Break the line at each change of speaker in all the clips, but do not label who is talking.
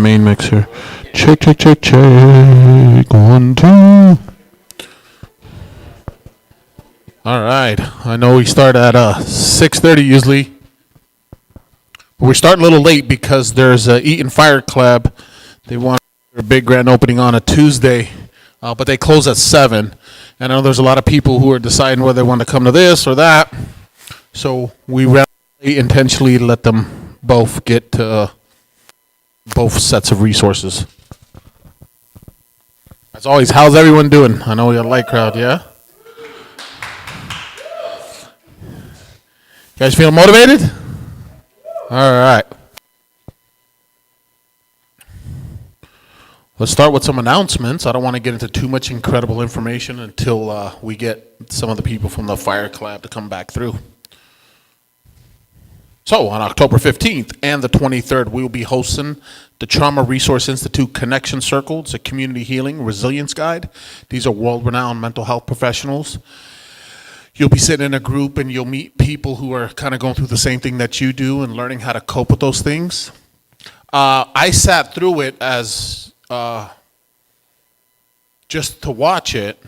Main mixer. Check, check, check, check. 1, 2. All right. I know we start at 6:30 usually. But we start a little late because there's a Eaton Fire Club. They want their big grand opening on a Tuesday, but they close at 7. And I know there's a lot of people who are deciding whether they want to come to this or that. So we intentionally let them both get to both sets of resources. As always, how's everyone doing? I know we got a light crowd, yeah? You guys feeling motivated? All right. Let's start with some announcements. I don't want to get into too much incredible information until we get some of the people from the Fire Club to come back through. So on October 15th and the 23rd, we will be hosting the Trauma Resource Institute Connection Circle. It's a community healing resilience guide. These are world-renowned mental health professionals. You'll be sitting in a group and you'll meet people who are kind of going through the same thing that you do and learning how to cope with those things. I sat through it as just to watch it,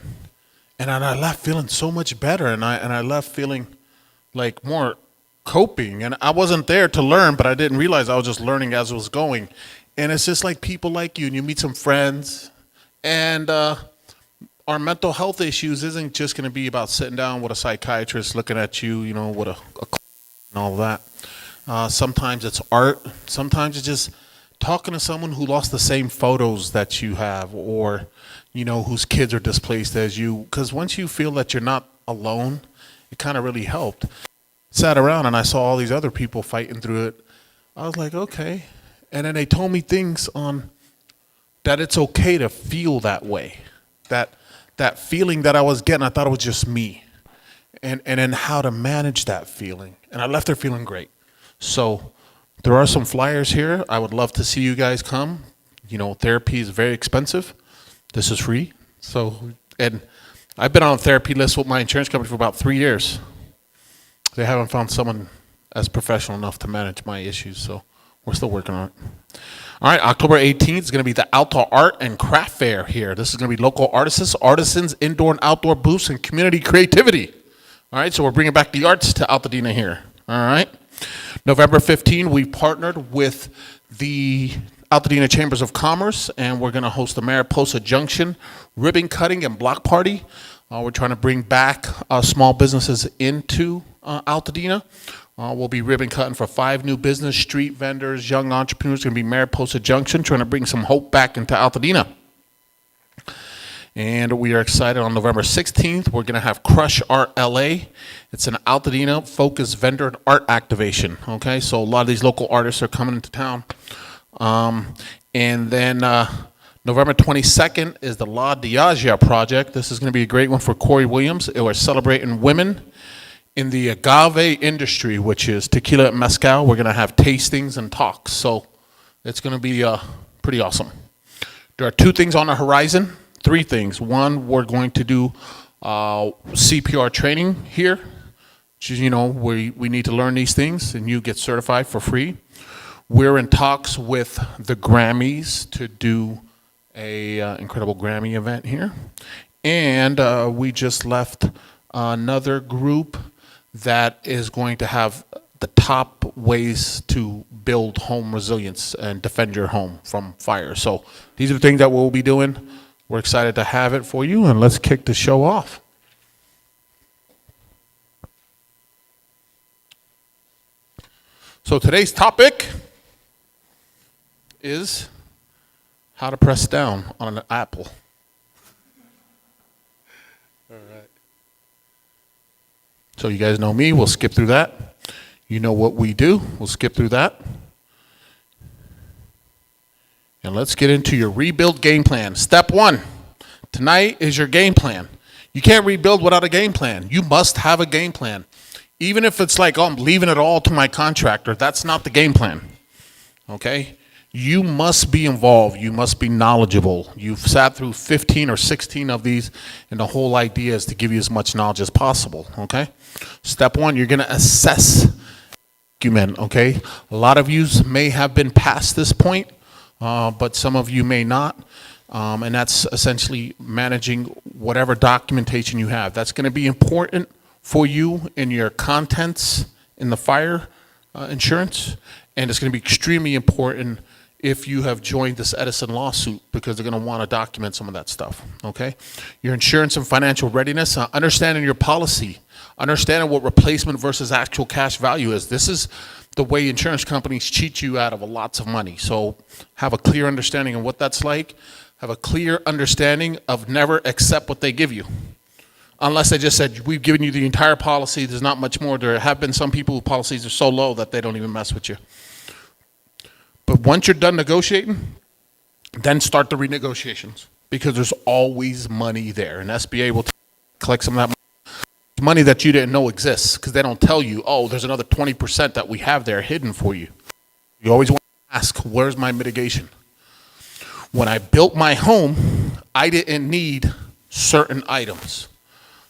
and I left feeling so much better, and I left feeling like more coping. And I wasn't there to learn, but I didn't realize I was just learning as I was going. And it's just like people like you, and you meet some friends, and our mental health issues isn't just going to be about sitting down with a psychiatrist looking at you, you know, with a and all of that. Sometimes it's art. Sometimes it's just talking to someone who lost the same photos that you have, or, you know, whose kids are displaced as you. Because once you feel that you're not alone, it kind of really helped. Sat around and I saw all these other people fighting through it. I was like, okay. And then they told me things on that it's okay to feel that way. That feeling that I was getting, I thought it was just me. And then how to manage that feeling. And I left there feeling great. So there are some flyers here. I would love to see you guys come. You know, therapy is very expensive. This is free. So, and I've been on a therapy list with my insurance company for about 3 years. They haven't found someone as professional enough to manage my issues, so we're still working on it. All right, October 18th is going to be the Outdoor Art and Craft Fair here. This is going to be local artisans, indoor and outdoor booths, and community creativity. All right, so we're bringing back the arts to Altadena here. All right. November 15th, we partnered with the Altadena Chambers of Commerce, and we're going to host the Mariposa Junction ribbon cutting and block party. We're trying to bring back small businesses into Altadena. We'll be ribbon cutting for 5 new business, street vendors, young entrepreneurs. It's going to be Mariposa Junction, trying to bring some hope back into Altadena. And we are excited on November 16th. We're going to have Crush Art LA. It's an Altadena focused vendor and art activation. Okay, so a lot of these local artists are coming into town. And then November 22nd is the La Diagia project. This is going to be a great one for Corey Williams. We're celebrating women in the agave industry, which is tequila and mezcal. We're going to have tastings and talks. So it's going to be pretty awesome. There are 2 things on the horizon, 3 things. One, we're going to do CPR training here. Which is, you know, we need to learn these things, and you get certified for free. We're in talks with the Grammys to do a incredible Grammy event here. And we just left another group that is going to have the top ways to build home resilience and defend your home from fire. So these are the things that we'll be doing. We're excited to have it for you, and let's kick the show off. So today's topic is how to press down on an apple. All right. So you guys know me. We'll skip through that. You know what we do. We'll skip through that. And let's get into your rebuild game plan. Step 1. Tonight is your game plan. You can't rebuild without a game plan. You must have a game plan. Even if it's like, oh, I'm leaving it all to my contractor, that's not the game plan. Okay? You must be involved. You must be knowledgeable. You've sat through 15 or 16 of these, and the whole idea is to give you as much knowledge as possible. Okay? Step 1, you're going to assess document, okay? A lot of you may have been past this point, but some of you may not. And that's essentially managing whatever documentation you have. That's going to be important for you in your contents in the fire insurance, and it's going to be extremely important if you have joined this Edison lawsuit, because they're going to want to document some of that stuff, okay? Your insurance and financial readiness, understanding your policy, understanding what replacement versus actual cash value is. This is the way insurance companies cheat you out of lots of money. So have a clear understanding of what that's like. Have a clear understanding of never accept what they give you. Unless they just said, we've given you the entire policy, there's not much more. There have been some people whose policies are so low that they don't even mess with you. But once you're done negotiating, then start the renegotiations, because there's always money there. And SBA will collect some of that money that you didn't know exists, because they don't tell you, oh, there's another 20% that we have there hidden for you. You always want to ask, where's my mitigation? When I built my home, I didn't need certain items.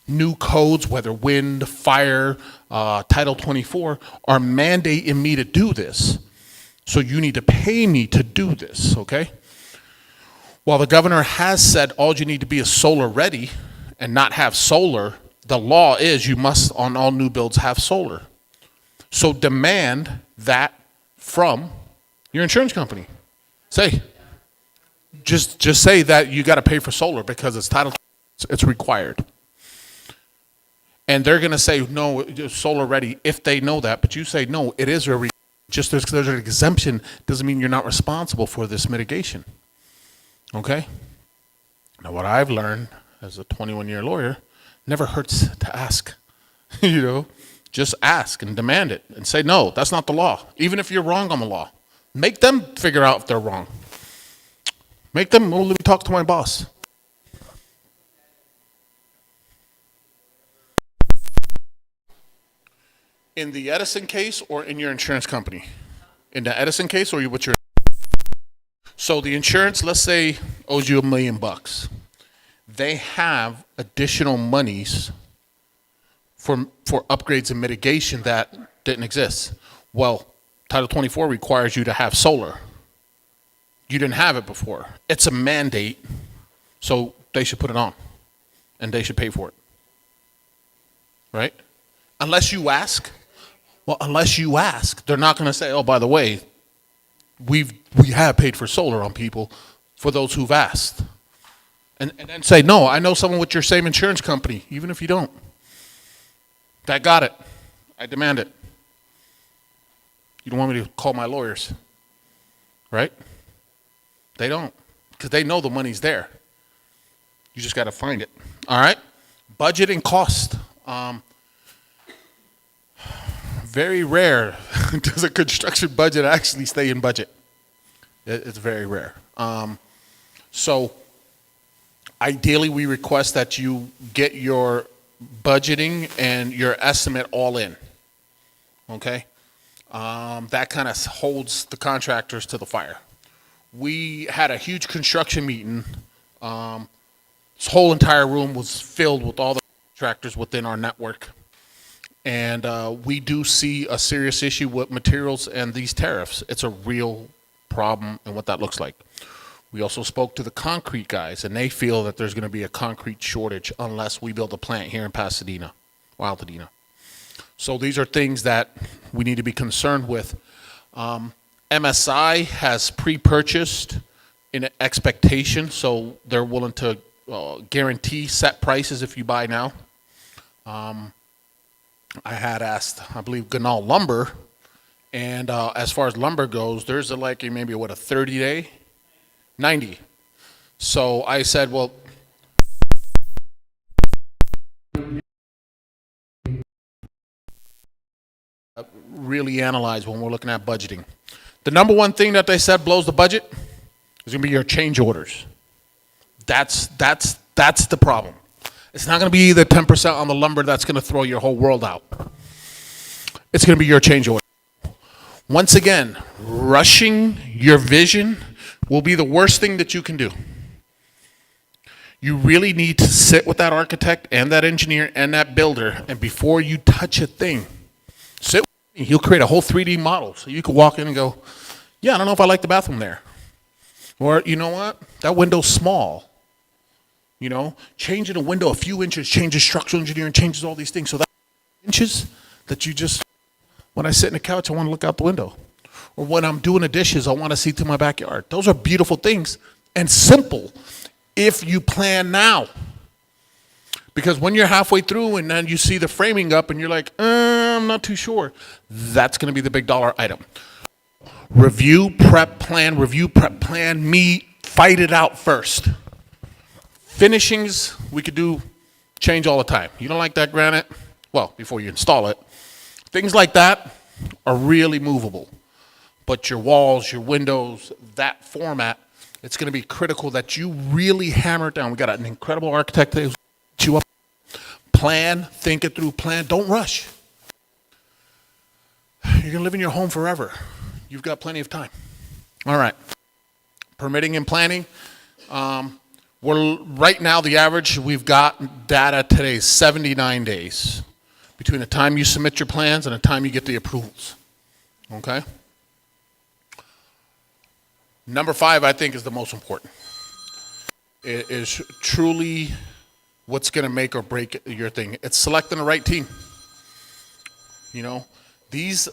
New codes, whether wind, fire, Title 24, are mandating me to do this. So you need to pay me to do this, okay? While the governor has said all you need to be is solar ready and not have solar, the law is you must, on all new builds, have solar. So demand that from your insurance company. Just say that you got to pay for solar because it's it's required. And they're going to say, no, it's solar ready if they know that. But you say, no, it is just because there's an exemption doesn't mean you're not responsible for this mitigation. Okay? Now, what I've learned as a 21-year lawyer, never hurts to ask. Just ask and demand it and say, no, that's not the law. Even if you're wrong on the law, make them figure out if they're wrong. Make them, well, let me talk to my boss. In the Edison case or in your insurance company? In the Edison case or what's your? So the insurance, let's say, owes you $1 million. They have additional monies for upgrades and mitigation that didn't exist. Well, Title 24 requires you to have solar. You didn't have it before. It's a mandate, so they should put it on, and they should pay for it, right? Unless you ask. Well, unless you ask, they're not going to say, oh, by the way, we have paid for solar on people for those who've asked. And then say, no, I know someone with your same insurance company, even if you don't. That got it. I demand it. You don't want me to call my lawyers, right? They don't, because they know the money's there. You just got to find it. All right? Budget and cost. Very rare does a construction budget actually stay in budget. It's very rare. So ideally, we request that you get your budgeting and your estimate all in. Okay? That kind of holds the contractors to the fire. We had a huge construction meeting. This whole entire room was filled with all the contractors within our network. And we do see a serious issue with materials and these tariffs. It's a real problem and what that looks like. We also spoke to the concrete guys, and they feel that there's going to be a concrete shortage unless we build a plant here in Pasadena or Altadena. So these are things that we need to be concerned with. MSI has pre-purchased in expectation, so they're willing to guarantee set prices if you buy now. I had asked, I believe, Ganal Lumber, and as far as lumber goes, there's maybe a 30-day? 90. So I said, well, really analyze when we're looking at budgeting. The number one thing that they said blows the budget is going to be your change orders. That's the problem. It's not going to be the 10% on the lumber that's going to throw your whole world out. It's going to be your change order. Once again, rushing your vision will be the worst thing that you can do. You really need to sit with that architect and that engineer and that builder, and before you touch a thing, sit with him. He'll create a whole 3D model so you can walk in and go, yeah, I don't know if I like the bathroom there. Or you know what? That window's small. Changing a window a few inches changes structural engineering, changes all these things. So that inches that you just, when I sit in the couch, I want to look out the window. Or when I'm doing the dishes, I want to see to my backyard. Those are beautiful things and simple if you plan now. Because when you're halfway through and then you see the framing up and you're like, I'm not too sure, that's going to be the big dollar item. Review, prep, plan, meet, fight it out first. Finishings, we could do change all the time. You don't like that granite? Well, before you install it. Things like that are really movable. But your walls, your windows, that format, it's going to be critical that you really hammer it down. We got an incredible architect that will set you up. Plan, think it through, plan. Don't rush. You're going to live in your home forever. You've got plenty of time. All right. Permitting and planning. We're right now, the average we've got data today is 79 days between the time you submit your plans and the time you get the approvals. Okay? Number 5, I think, is the most important. It is truly what's going to make or break your thing. It's selecting the right team. These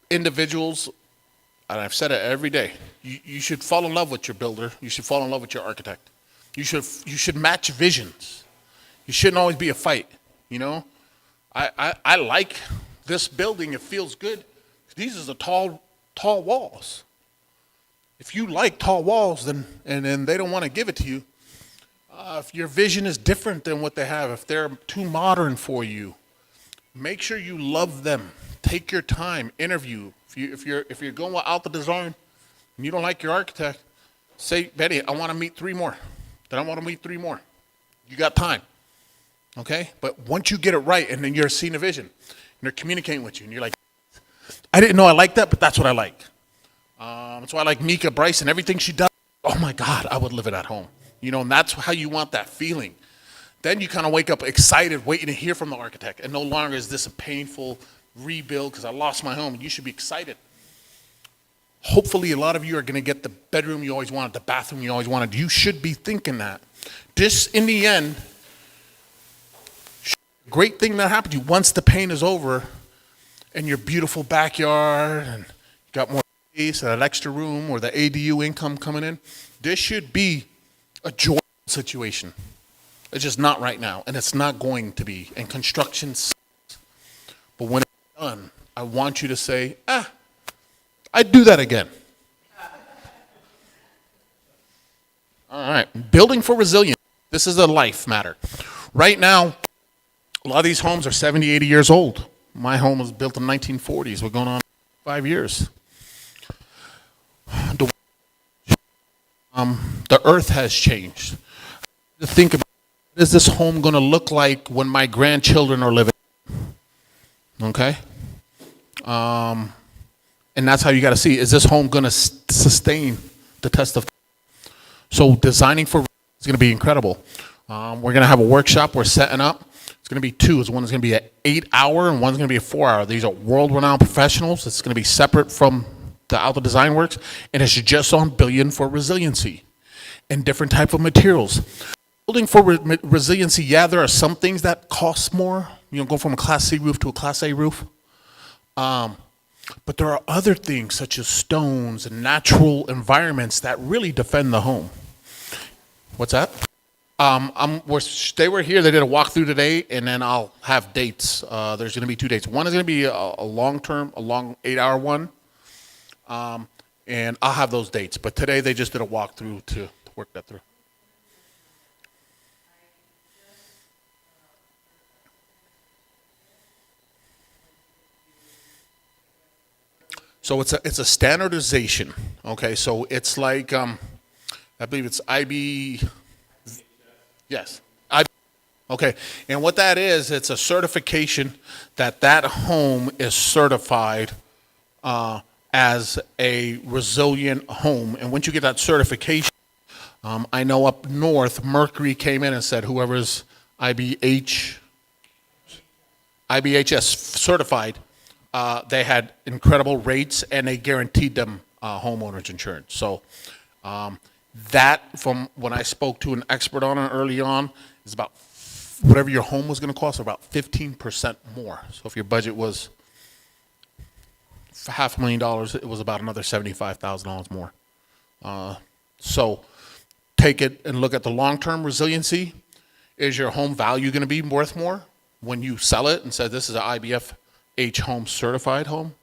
individuals, and I've said it every day, you should fall in love with your builder. You should fall in love with your architect. You should match visions. You shouldn't always be a fight. I like this building. It feels good. These are the tall walls. If you like tall walls, then they don't want to give it to you. If your vision is different than what they have, if they're too modern for you, make sure you love them. Take your time. Interview. If you're going without the design and you don't like your architect, say, Betty, I want to meet 3 more. Then I want to meet 3 more. You got time. Okay? But once you get it right and then you're seeing a vision and they're communicating with you and you're like, I didn't know I liked that, but that's what I like. That's why I like Mika Bryce and everything she does. Oh my God, I would live it at home. And that's how you want that feeling. Then you kind of wake up excited, waiting to hear from the architect. And no longer is this a painful rebuild because I lost my home. You should be excited. Hopefully a lot of you are going to get the bedroom you always wanted, the bathroom you always wanted. You should be thinking that. This, in the end, great thing that happened to you once the pain is over and your beautiful backyard and you got more space, an extra room, or the ADU income coming in. This should be a joyful situation. It's just not right now, and it's not going to be. And construction sucks. But when it's done, I want you to say, I'd do that again. All right, building for resilience. This is a life matter. Right now, a lot of these homes are 70, 80 years old. My home was built in the 1940s. We're going on 5 years. The earth has changed. To think about, what is this home going to look like when my grandchildren are living? Okay? And that's how you got to see, is this home going to sustain the test of time? So designing for is going to be incredible. We're going to have a workshop we're setting up. It's going to be 2. One is going to be an 8-hour and one's going to be a 4-hour. These are world-renowned professionals. It's going to be separate from the Alta Design Works, and it's just on building for resiliency and different type of materials. Building for resiliency, there are some things that cost more. Go from a Class C roof to a Class A roof. But there are other things such as stones and natural environments that really defend the home. What's that? They were here. They did a walkthrough today, and then I'll have dates. There's going to be 2 dates. One is going to be a long 8-hour one, and I'll have those dates. But today they just did a walkthrough to work that through. So it's a standardization. Okay, so it's like I believe it's IB. Yes. Okay, and what that is, it's a certification that home is certified as a resilient home. And once you get that certification, I know up north, Mercury came in and said whoever's IBHS certified, they had incredible rates and they guaranteed them homeowners insurance. So That, from when I spoke to an expert on it early on, is about whatever your home was going to cost, about 15% more. So if your budget was for $500,000, it was about another $75,000 more. So take it and look at the long-term resiliency. Is your home value going to be worth more when you sell it and say this is an IBFH home certified home?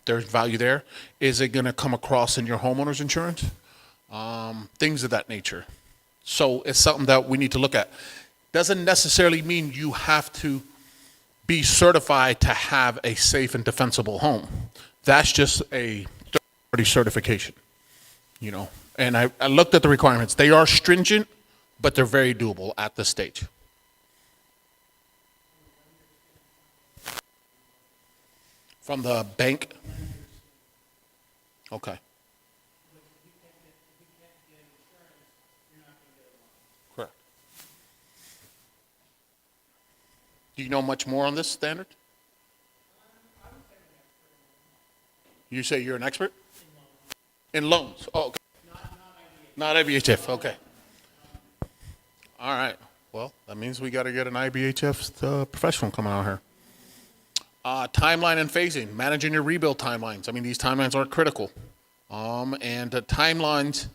There's value there. Is it going to come across in your homeowner's insurance? Things of that nature. So it's something that we need to look at. Doesn't necessarily mean you have to be certified to have a safe and defensible home. That's just a third-party certification, you know. And I looked at the requirements. They are stringent, but they're very doable at this stage. From the bank? Okay. Correct. Do you know much more on this standard? You say you're an expert? In loans. Oh, okay. Not IBHF. Okay. All right. Well, that means we got to get an IBHF professional coming out here. Timeline and phasing, managing your rebuild timelines. I mean, these timelines are critical. And the timelines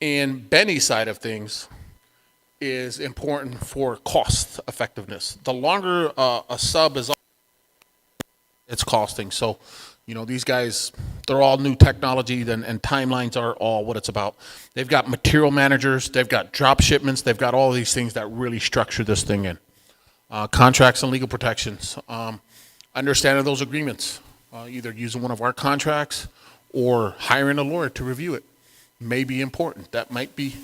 in Benny's side of things is important for cost effectiveness. The longer a sub is, it's costing. So, you know, these guys, they're all new technology, and timelines are all what it's about. They've got material managers, they've got drop shipments, they've got all these things that really structure this thing in. Contracts and legal protections. Understanding those agreements, either using one of our contracts or hiring a lawyer to review it may be important. That might be.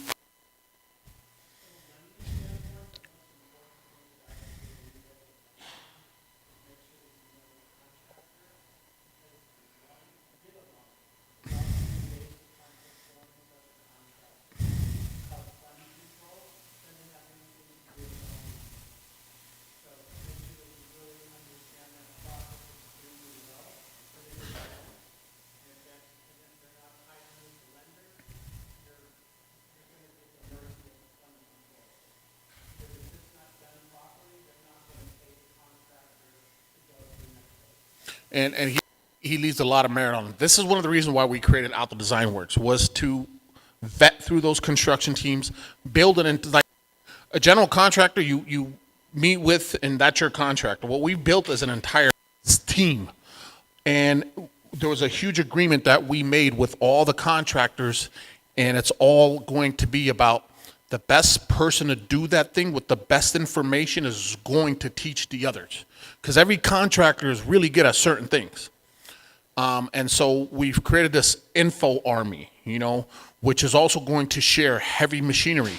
And he leaves a lot of merit on it. This is one of the reasons why we created Alto Design Works, was to vet through those construction teams, build it into, like a general contractor you meet with, and that's your contractor. What we built is an entire team. And there was a huge agreement that we made with all the contractors, and it's all going to be about the best person to do that thing with the best information is going to teach the others. Because every contractor is really good at certain things. And so we've created this info army, you know, which is also going to share heavy machinery.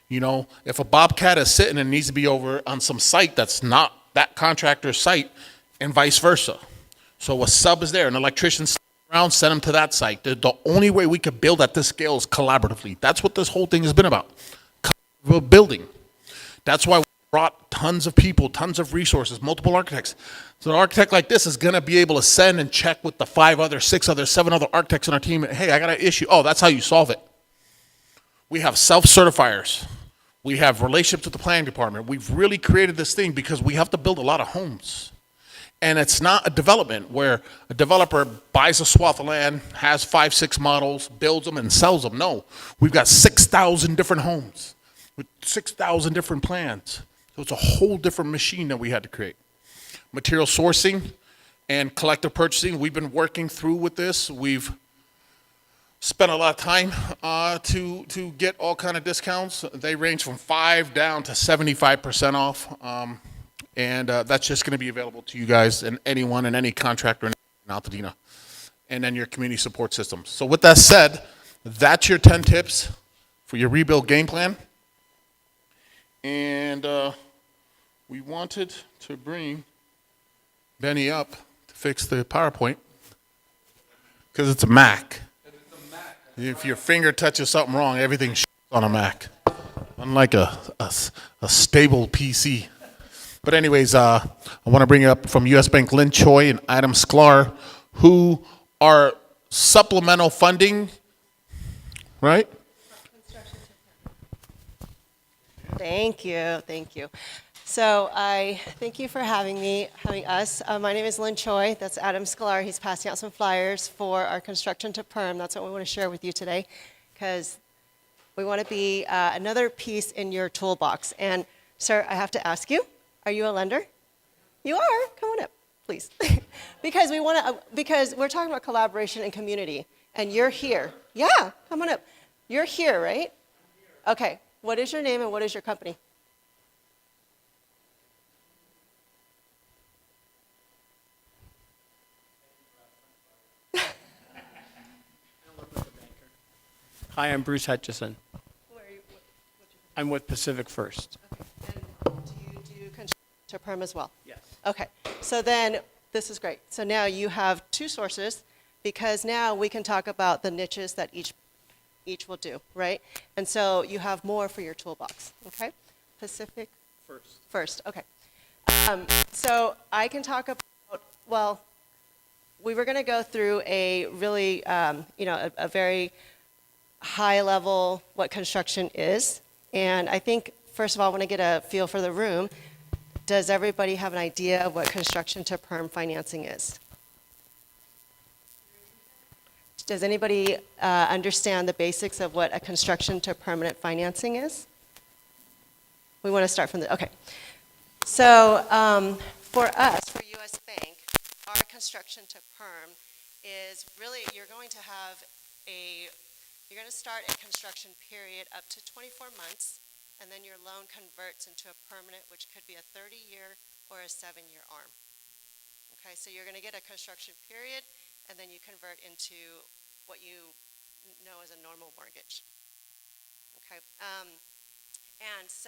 You know, if a Bobcat is sitting and needs to be over on some site that's not that contractor's site, and vice versa. So a sub is there, an electrician around, send them to that site. The only way we could build at this scale is collaboratively. That's what this whole thing has been about. Building. That's why we brought tons of people, tons of resources, multiple architects. So an architect like this is going to be able to send and check with the 5 other, 6 other, 7 other architects on our team. Hey, I got an issue. Oh, that's how you solve it. We have self-certifiers. We have relationships with the planning department. We've really created this thing because we have to build a lot of homes. And it's not a development where a developer buys a swath of land, has 5, 6 models, builds them, and sells them. No, we've got 6,000 different homes with 6,000 different plans. So it's a whole different machine that we had to create. Material sourcing and collective purchasing, we've been working through with this. We've spent a lot of time to get all kind of discounts. They range from 5 down to 75% off. And that's just going to be available to you guys and anyone and any contractor in Altadena. And then your community support systems. So with that said, that's your 10 tips for your rebuild game plan. And we wanted to bring Benny up to fix the PowerPoint because it's a Mac. If your finger touches something wrong, everything's on a Mac. Unlike a stable PC. But anyways, I want to bring up from U.S. Bank Lynn Choi and Adam Sklar, who are supplemental funding right?
Thank you, thank you. So I thank you for having us. My name is Lynn Choi. That's Adam Sklar. He's passing out some flyers for our construction to perm. That's what we want to share with you today, because we want to be another piece in your toolbox. And sir, I have to ask you, are you a lender? You are. Come on up, please. Because because we're talking about collaboration and community, and you're here. Yeah, come on up. You're here, right? Okay. What is your name and what is your company?
Hi, I'm Bruce Hutchison.
Where are you,
I'm with Pacific First.
okay. And do you do construction to perm as well?
Yes.
Okay. So then, this is great. So now you have two sources, because now we can talk about the niches that each will do, right? And so you have more for your toolbox, okay? Pacific First, okay. So I can talk about, well, we were going to go through a really, a very high level what construction is. And I think, first of all, I want to get a feel for the room. Does everybody have an idea of what construction to perm financing is? Does anybody understand the basics of what a construction to permanent financing is? We want to start from the, okay. So for us, for US Bank, our construction to perm is really, you're going to start a construction period up to 24 months, and then your loan converts into a permanent, which could be a 30-year or a 7-year arm. Okay, so you're going to get a construction period, and then you convert into what you know as a normal mortgage. Okay, and so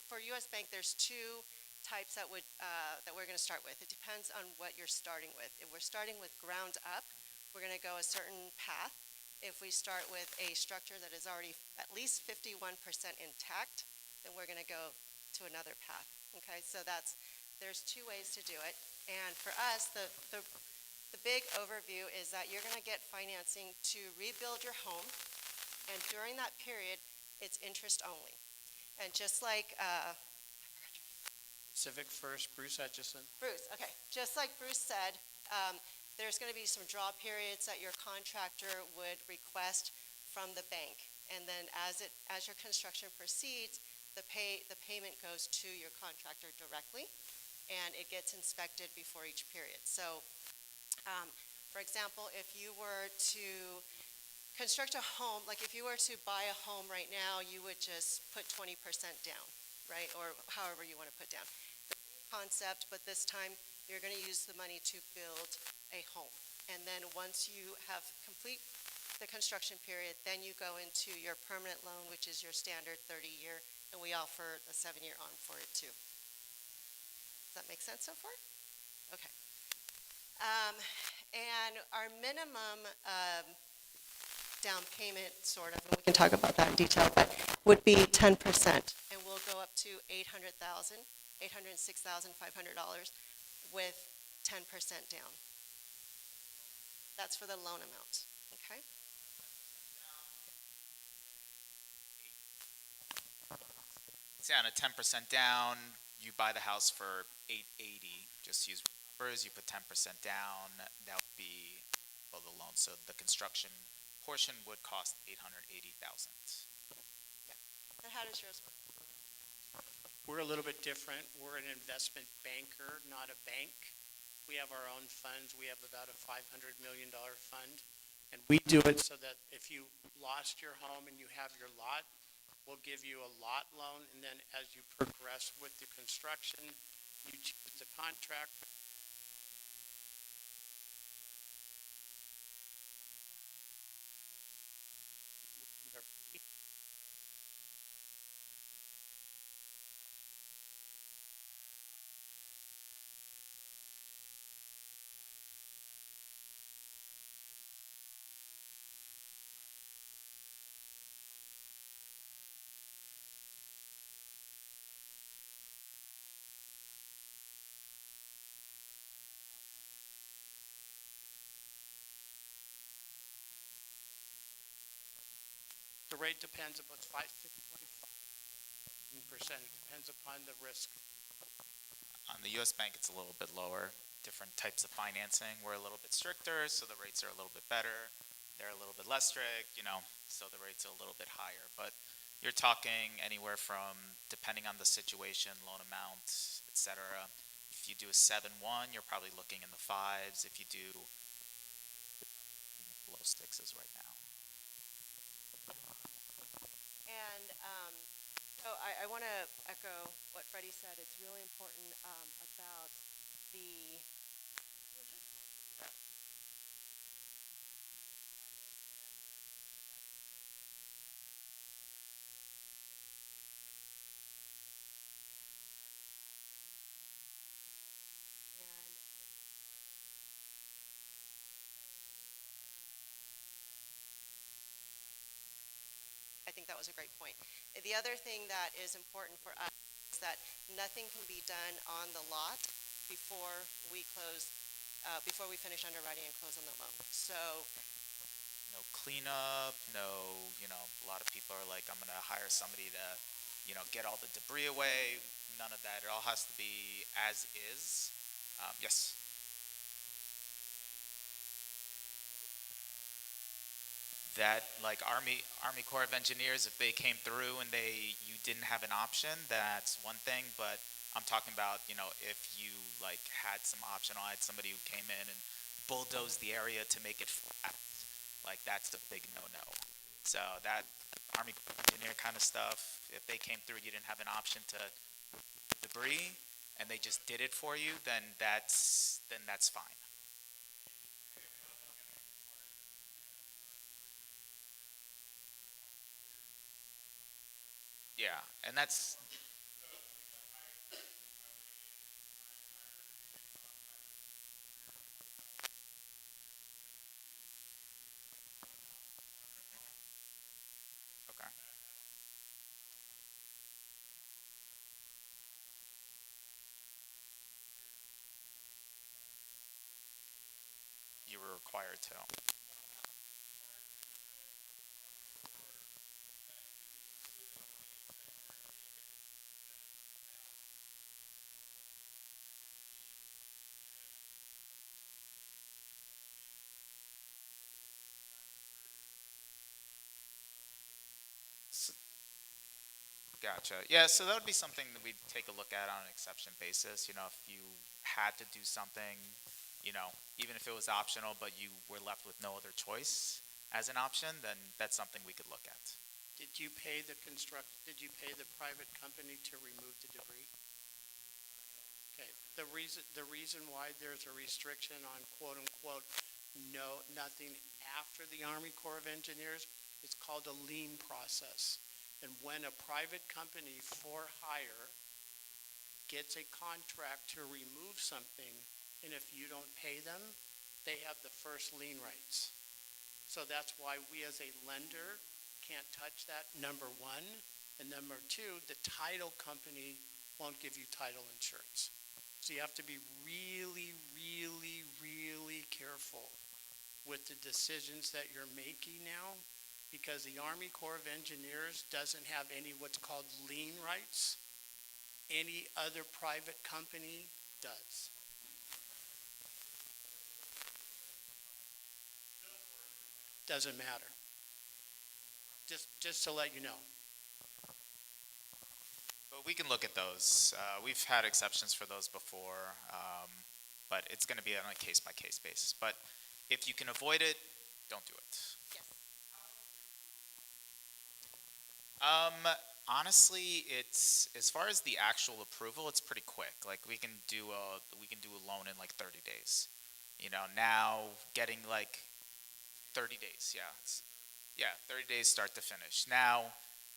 for U.S. Bank, there's two types that we're going to start with. It depends on what you're starting with. If we're starting with ground up, we're going to go a certain path. If we start with a structure that is already at least 51% intact, then we're going to go to another path. Okay, so there's two ways to do it. And for us, the big overview is that you're going to get financing to rebuild your home, and during that period, it's interest only. And just like
Pacific First, Bruce Hutchison.
Bruce, okay, just like Bruce said, there's going to be some draw periods that your contractor would request from the bank, and then as your construction proceeds, the payment goes to your contractor directly, and it gets inspected before each period. So, for example, if you were to construct a home, like if you were to buy a home right now, you would just put 20% down, right, or however you want to put down. The concept, but this time you're going to use the money to build a home. And then once you have complete the construction period, then you go into your permanent loan, which is your standard 30-year, and we offer the 7-year arm for it too. Does that make sense so far? Okay. And our minimum down payment, sort of, and we can talk about that in detail, but would be 10%, and we'll go up to $806,500 with 10% down. That's for the loan amount, okay?
Down at 10% down, you buy the house for $880. Just use numbers. You put 10% down. That would be below the loan. So the construction portion would cost $880,000.
Yeah. And how does yours work?
We're a little bit different. We're an investment banker, not a bank. We have our own funds. We have about a $500 million fund. And we do it so that if you lost your home and you have your lot, we'll give you a lot loan. And then as you progress with the construction, you choose the contract. The rate depends upon 5.5%. It depends upon the risk.
On the US Bank, it's a little bit lower. Different types of financing, we're a little bit stricter, so the rates are a little bit better. They're a little bit less strict, so the rates are a little bit higher. But you're talking anywhere from, depending on the situation, loan amount, et cetera. If you do a 7-1, you're probably looking in the fives. If you do low sixes right now.
And so I want to echo what Freddie said. It's really important about the and I think that was a great point. The other thing that is important for us is that nothing can be done on the lot before we close, before we finish underwriting and close on the loan. So,
No cleanup, no, a lot of people are like, I'm gonna hire somebody to, get all the debris away. None of that. It all has to be as is. Yes. That, like Army Corps of Engineers, if they came through and you didn't have an option, that's one thing. But I'm talking about, if you like had some option, I had somebody who came in and bulldozed the area to make it flat, like that's the big no-no. So that Army Corps of Engineer kind of stuff, if they came through, you didn't have an option to debris, and they just did it for you, then that's fine. Yeah, and that's okay. You were required to. S- Gotcha. Yeah, so that would be something that we'd take a look at on an exception basis. If you had to do something, even if it was optional, but you were left with no other choice as an option, then that's something we could look at.
Did you pay the private company to remove the debris? Okay, the reason why there's a restriction on quote-unquote nothing after the Army Corps of Engineers, it's called a lien process. And when a private company for hire gets a contract to remove something, and if you don't pay them, they have the first lien rights. So that's why we as a lender can't touch that, number one. And number two, the title company won't give you title insurance. So you have to be really, really, really careful with the decisions that you're making now, because the Army Corps of Engineers doesn't have any what's called lien rights. Any other private company does. Doesn't matter. Just to let you know.
But we can look at those. We've had exceptions for those before, but it's going to be on a case-by-case basis. But if you can avoid it, don't do it.
yes.
Honestly, it's as far as the actual approval, it's pretty quick. Like we can do a loan in like 30 days. Now getting like 30 days, yeah. 30 days start to finish. Now,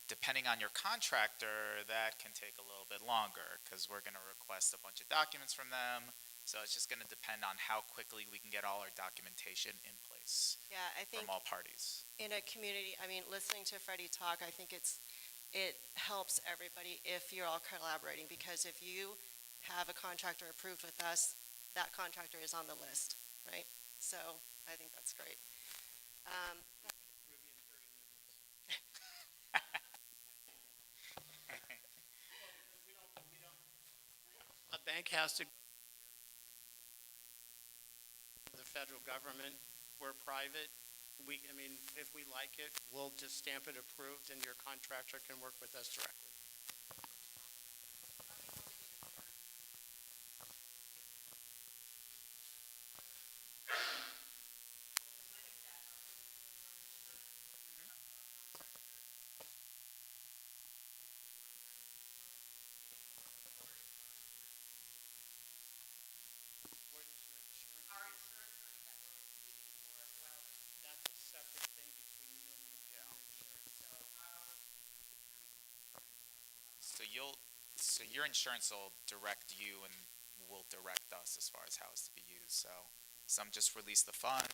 depending on your contractor, that can take a little bit longer because we're going to request a bunch of documents from them. So it's just going to depend on how quickly we can get all our documentation in place
Yeah, I think
from all parties.
in a community, listening to Freddie talk, I think it helps everybody if you're all collaborating, because if you have a contractor approved with us, that contractor is on the list, right? So I think that's great.
bank has to, the federal government, we're private. I mean, if we like it, we'll just stamp it approved and your contractor can work with us directly. That's a separate thing between you and the insurance.
So your insurance will direct you and will direct us as far as how it's to be used. So some just release the fund.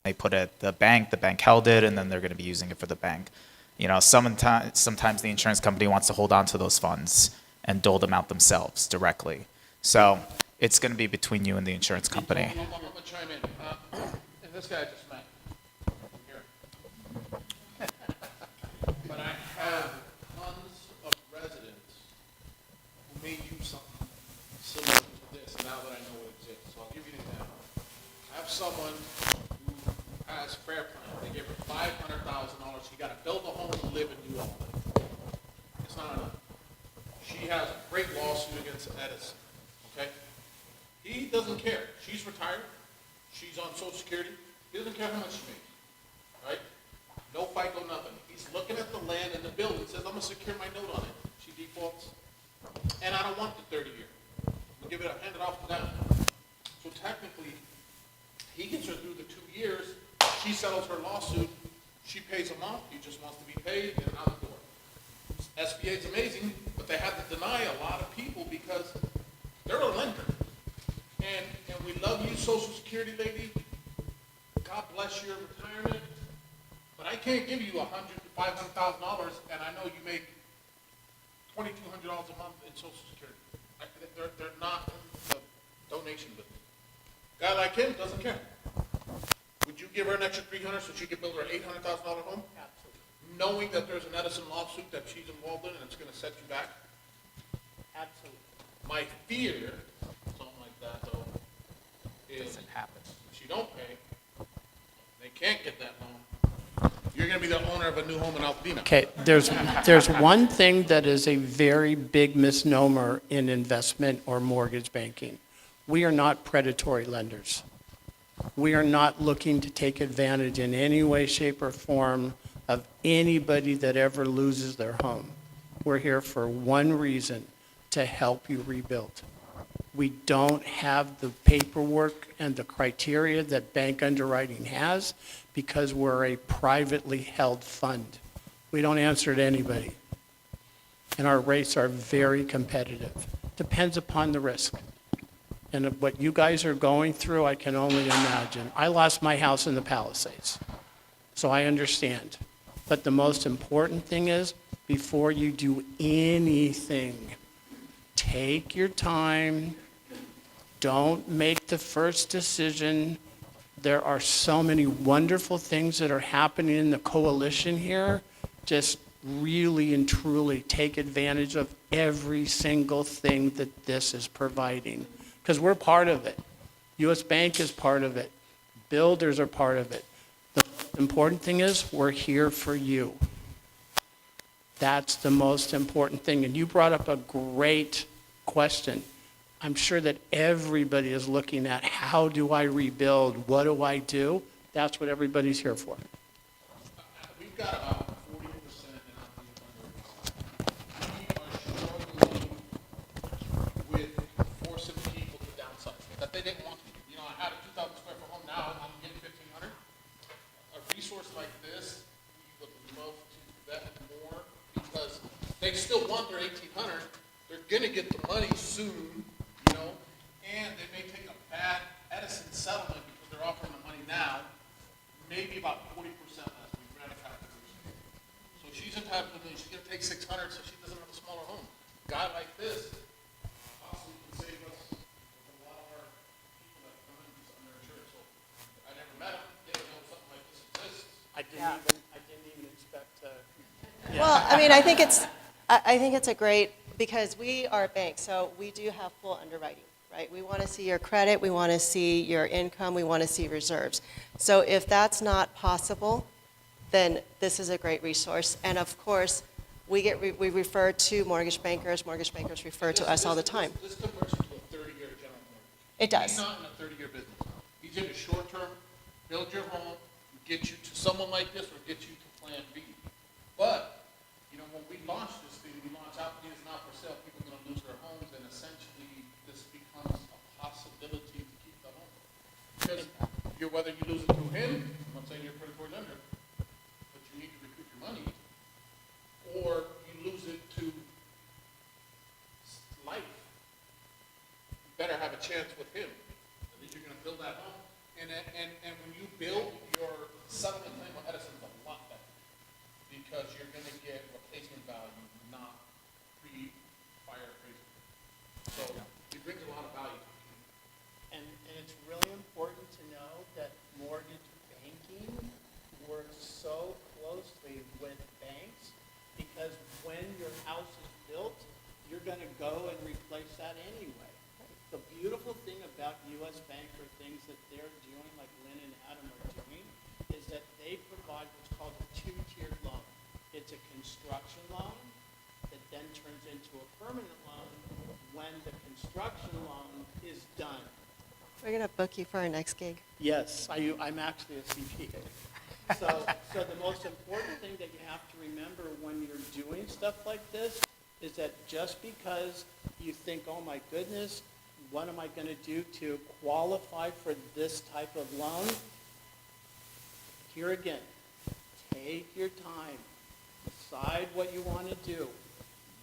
They put it at the bank held it, and then they're going to be using it for the bank. You know, sometimes the insurance company wants to hold on to those funds and dole them out themselves directly. So it's going to be between you and the insurance company.
I'm gonna chime in. And this guy I just met here. But I have tons of residents who may use something similar to this now that I know it exists. So I'll give you an example. I have someone who has Fair Plan. They gave her $500,000. She got to build a home to live and do all that. It's not enough. She has a great lawsuit against Edison. Okay? He doesn't care. She's retired. She's on Social Security. He doesn't care how much she makes. Right? No FICO, nothing. He's looking at the land and the building, says, I'm going to secure my note on it. She defaults. And I don't want the 30-year. We'll give it hand it off to them. So technically, he gets her through the 2 years. She settles her lawsuit. She pays him off. He just wants to be paid and out the door. SBA is amazing, but they had to deny a lot of people because they're a lender. And we love you, Social Security lady. God bless your retirement. But I can't give you $100,000 to $500,000, and I know you make $2,200 a month in Social Security. They're not in the donation business. Guy like him doesn't care. Would you give her an extra $300 so she could build her $800,000 home?
Absolutely.
Knowing that there's an Edison lawsuit that she's involved in and it's going to set you back?
Absolutely.
My fear, something like that though, is
Doesn't happen.
if you don't pay, they can't get that loan. You're going to be the owner of a new home in Altadena.
Okay, there's one thing that is a very big misnomer in investment or mortgage banking. We are not predatory lenders. We are not looking to take advantage in any way, shape, or form of anybody that ever loses their home. We're here for one reason, to help you rebuild. We don't have the paperwork and the criteria that bank underwriting has because we're a privately held fund. We don't answer to anybody. And our rates are very competitive. Depends upon the risk. And what you guys are going through, I can only imagine. I lost my house in the Palisades, so I understand. But the most important thing is, before you do anything, take your time. Don't make the first decision. There are so many wonderful things that are happening in the coalition here. Just really and truly take advantage of every single thing that this is providing. Because we're part of it. U.S. Bank is part of it. Builders are part of it. The important thing is we're here for you. That's the most important thing. And you brought up a great question. I'm sure that everybody is looking at, how do I rebuild? What do I do? That's what everybody's here for.
We've got about 40% in Altadena. We are struggling with forcing people to downsize that they didn't want to. You know, I had a 2,000 square foot home, now I'm getting 1,500. A resource like this, we would love to vet more because they still want their 1,800. They're gonna get the money soon, you know, and they may take a bad Edison settlement because they're offering the money now, maybe about 40% less. We ran a calculation. So she's entitled to, she's gonna take 600, so she doesn't have a smaller home. Guy like this possibly can save us a lot of our people that come in who's underinsured. So I never met him, didn't know something like this exists.
I
Well, I mean, I think it's a great, because we are a bank, so we do have full underwriting, right? We want to see your credit, we want to see your income, we want to see reserves. So if that's not possible, then this is a great resource. And of course, we refer to mortgage bankers refer to us all the time.
This converts into a 30-year general mortgage.
It does.
He's not in a 30-year business. He's in a short term, build your home, get you to someone like this, or get you to Plan B. But, you know, when we launched this thing, we launched Opportunity is Not for Sale, people are going to lose their homes, and essentially this becomes a possibility to keep the home. Because whether you lose it through him, I'm not saying you're a predatory lender, but you need to recoup your money, or you lose it to life. You better have a chance with him. At least you're going to build that home. And when you build your settlement claim with Edison's a lot better, because you're going to get replacement value, not pre-fire appraisal. So it brings a lot of value to the community.
And it's really important to know that mortgage banking works so closely with banks, because when your house is built, you're going to go and replace that anyway. The beautiful thing about U.S. Bank, or things that they're doing, like Lynn and Adam are doing, is that they provide what's called a two-tiered loan. It's a construction loan that then turns into a permanent loan when the construction loan is done.
We're going to book you for our next gig.
Yes, I'm actually a CPA. So the most important thing that you have to remember when you're doing stuff like this is that just because you think, oh my goodness, what am I going to do to qualify for this type of loan? Here again, take your time, decide what you want to do,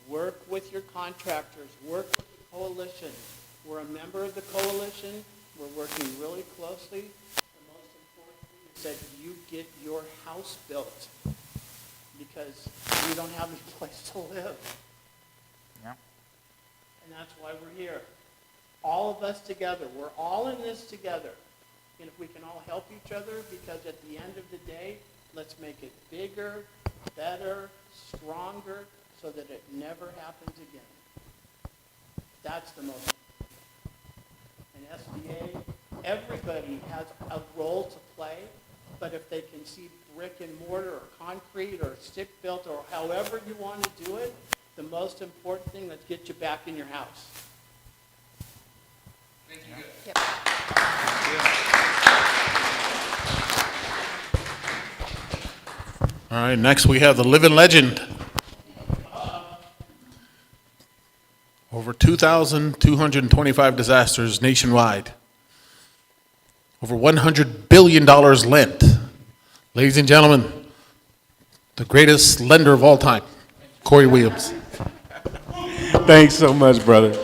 work with your contractors, work with the coalition. We're a member of the coalition. We're working really closely. The most important thing is that you get your house built, because you don't have any place to live.
Yeah.
And that's why we're here. All of us together. We're all in this together. And if we can all help each other, because at the end of the day, let's make it bigger, better, stronger, so that it never happens again. That's the most. And SBA, everybody has a role to play, but if they can see brick and mortar or concrete or stick built or however you want to do it, the most important thing, let's get you back in your house.
Thank you.
Yep.
All right, next we have the living legend. Over 2,225 disasters nationwide. Over $100 billion lent. Ladies and gentlemen, the greatest lender of all time, Corey Williams.
Thanks so much, brother.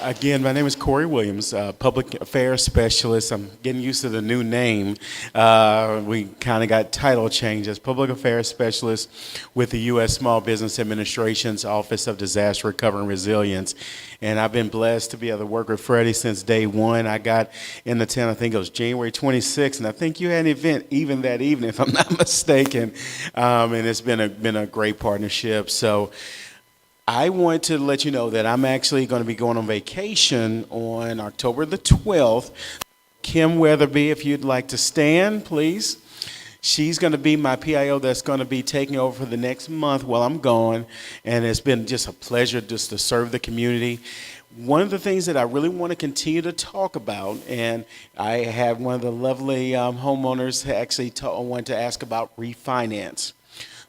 Again, my name is Corey Williams, Public Affairs Specialist. I'm getting used to the new name. We kind of got title change as Public Affairs Specialist with the U.S. Small Business Administration's Office of Disaster Recovery and Resilience. And I've been blessed to be able to work with Freddie since day one. I got in the tent, I think it was January 26th, and I think you had an event even that evening, if I'm not mistaken. And it's been a great partnership. So I want to let you know that I'm actually going to be going on vacation on October the 12th. Kim Weatherby, if you'd like to stand, please. She's going to be my PIO that's going to be taking over for the next month while I'm gone. And it's been just a pleasure just to serve the community. One of the things that I really want to continue to talk about, and I have one of the lovely homeowners actually want to ask about refinance.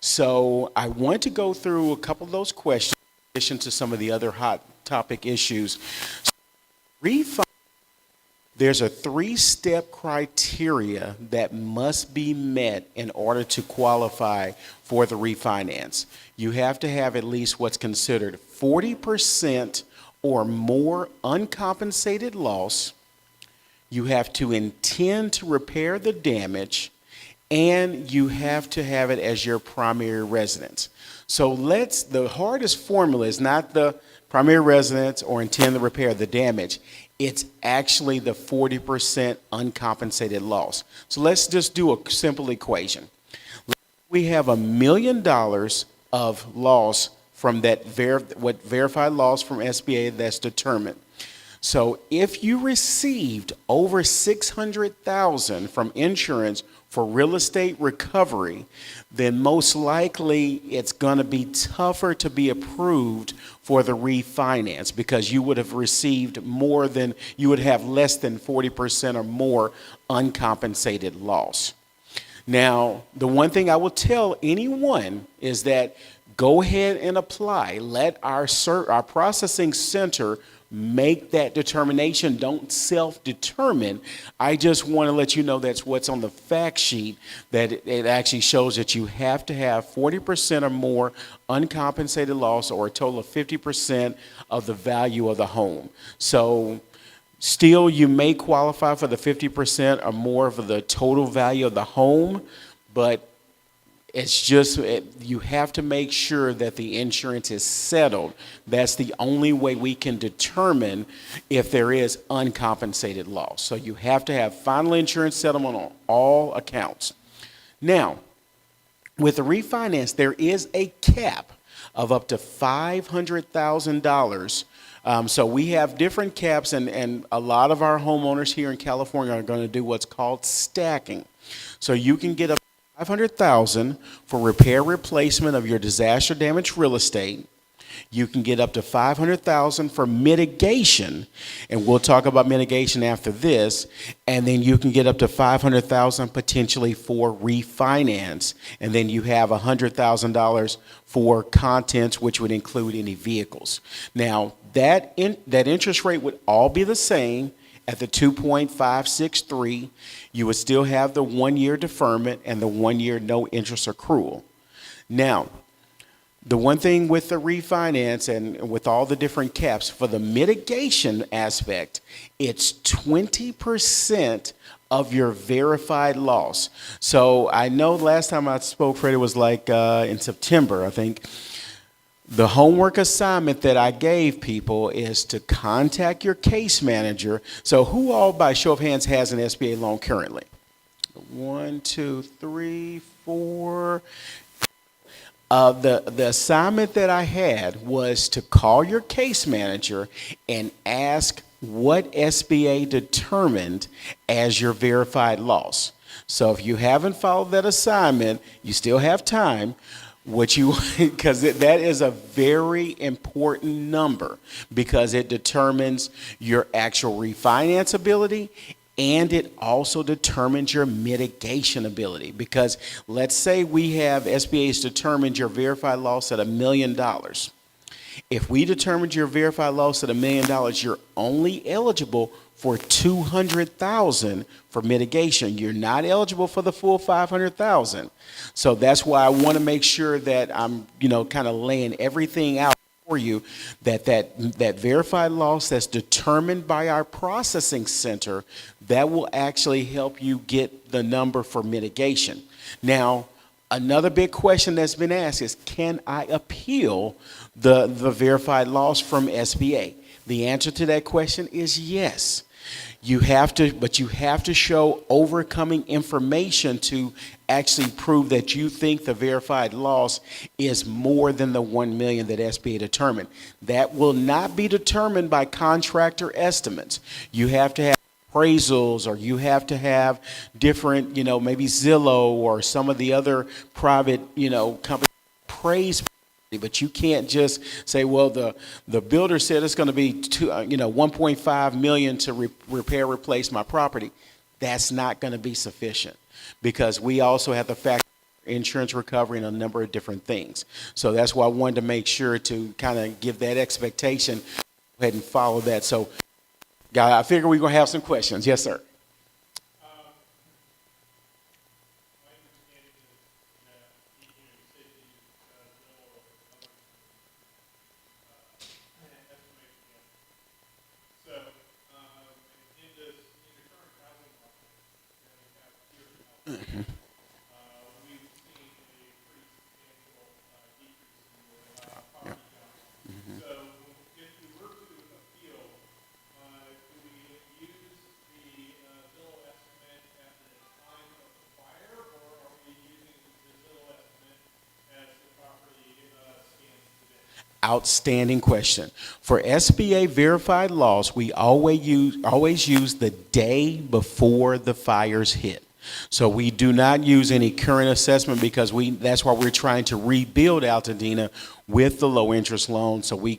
So I want to go through a couple of those questions in addition to some of the other hot topic issues. Refinance, there's a 3-step criteria that must be met in order to qualify for the refinance. You have to have at least what's considered 40% or more uncompensated loss. You have to intend to repair the damage, and you have to have it as your primary residence. So the hardest formula is not the primary residence or intend to repair the damage. It's actually the 40% uncompensated loss. So let's just do a simple equation. Let's we have $1 million of loss from that verified loss from SBA that's determined. So if you received over $600,000 from insurance for real estate recovery, then most likely it's going to be tougher to be approved for the refinance because you would have received more than, you would have less than 40% or more uncompensated loss. Now, the one thing I will tell anyone is that go ahead and apply. Let our processing center make that determination. Don't self-determine. I just want to let you know that's what's on the fact sheet, that it actually shows that you have to have 40% or more uncompensated loss or a total of 50% of the value of the home. So still, you may qualify for the 50% or more of the total value of the home, but it's just, you have to make sure that the insurance is settled. That's the only way we can determine if there is uncompensated loss. So you have to have final insurance settlement on all accounts. Now, with the refinance, there is a cap of up to $500,000. So we have different caps, and a lot of our homeowners here in California are going to do what's called stacking. So you can get up to $500,000 for repair replacement of your disaster damaged real estate. You can get up to $500,000 for mitigation, and we'll talk about mitigation after this. And then you can get up to $500,000 potentially for refinance, and then you have $100,000 for contents, which would include any vehicles. Now, that interest rate would all be the same at the 2.563. You would still have the 1 year deferment and the 1 year no interest accrual. Now, the one thing with the refinance and with all the different caps, for the mitigation aspect, it's 20% of your verified loss. So I know last time I spoke, Freddie, was like in September, I think. The homework assignment that I gave people is to contact your case manager. So who all, by show of hands, has an SBA loan currently? 1, 2, 3, 4. The assignment that I had was to call your case manager and ask what SBA determined as your verified loss. So if you haven't followed that assignment, you still have time. Because that is a very important number, because it determines your actual refinance ability, and it also determines your mitigation ability. Because let's say we have SBA's determined your verified loss at $1 million. If we determined your verified loss at $1 million, you're only eligible for $200,000 for mitigation. You're not eligible for the full $500,000. So that's why I want to make sure that I'm, kind of laying everything out for you, that verified loss that's determined by our processing center, that will actually help you get the number for mitigation. Now, another big question that's been asked is, can I appeal the verified loss from SBA? The answer to that question is yes. You have to show overcoming information to actually prove that you think the verified loss is more than the 1 million that SBA determined. That will not be determined by contractor estimates. You have to have appraisals, or you have to have different, maybe Zillow or some of the other private, companies appraise. But you can't just say, well, the builder said it's going to be 1.5 million to repair, replace my property. That's not going to be sufficient, because we also have to factor insurance recovery and a number of different things. So that's why I wanted to make sure to kind of give that expectation. Go ahead and follow that. So, guy, I figure we're going to have some questions. Yes, sir. Outstanding question. For SBA verified loss, we always use the day before the fires hit. So we do not use any current assessment because that's why we're trying to rebuild Altadena with the low interest loan. So we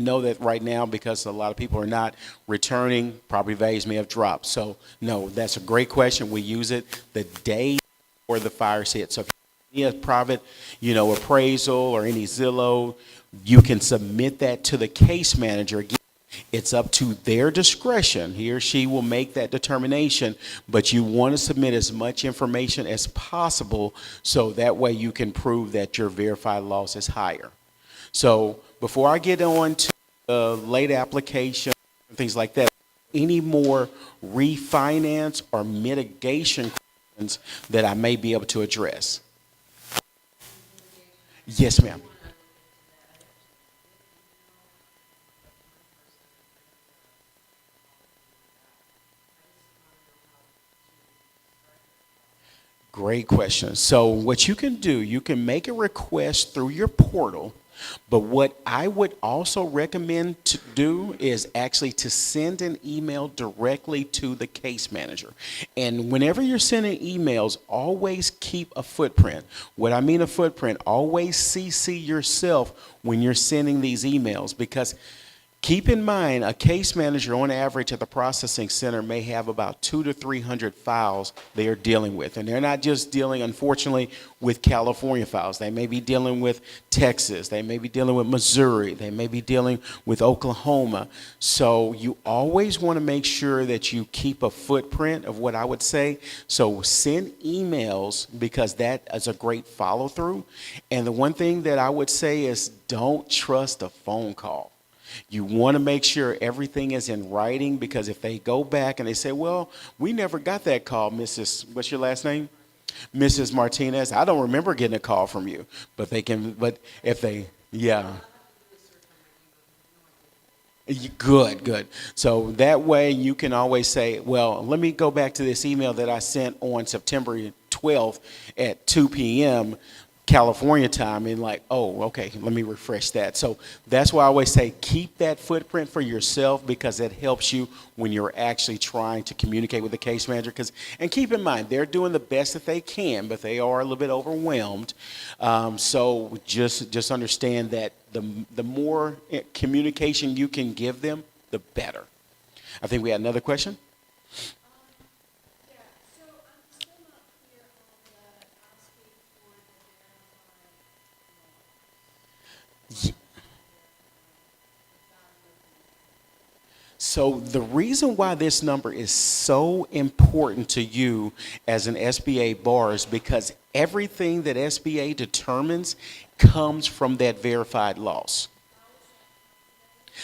know that right now because a lot of people are not returning, property values may have dropped. So no, that's a great question. We use it the day before the fires hit. So if you need a private, appraisal or any Zillow, you can submit that to the case manager. Again, it's up to their discretion. He or she will make that determination, but you want to submit as much information as possible so that way you can prove that your verified loss is higher. So before I get on to the late application and things like that, any more refinance or mitigation questions that I may be able to address? Yes, ma'am. Great question. So what you can do, you can make a request through your portal, but what I would also recommend to do is actually to send an email directly to the case manager. And whenever you're sending emails, always keep a footprint. What I mean a footprint, always CC yourself when you're sending these emails, because keep in mind, a case manager on average at the processing center may have about 200 to 300 files they are dealing with. And they're not just dealing, unfortunately, with California files. They may be dealing with Texas. They may be dealing with Missouri. They may be dealing with Oklahoma. So you always want to make sure that you keep a footprint of what I would say. So send emails because that is a great follow through. And the one thing that I would say is don't trust a phone call. You want to make sure everything is in writing, because if they go back and they say, well, we never got that call, what's your last name? Mrs. Martinez, I don't remember getting a call from you. But yeah. Good. So that way you can always say, well, let me go back to this email that I sent on September 12th at 2 p.m. California time, and okay, let me refresh that. So that's why I always say keep that footprint for yourself, because it helps you when you're actually trying to communicate with the case manager. And keep in mind, they're doing the best that they can, but they are a little bit overwhelmed. So just understand that the more communication you can give them, the better. I think we had another question. So the reason why this number is so important to you as an SBA borrower is because everything that SBA determines comes from that verified loss.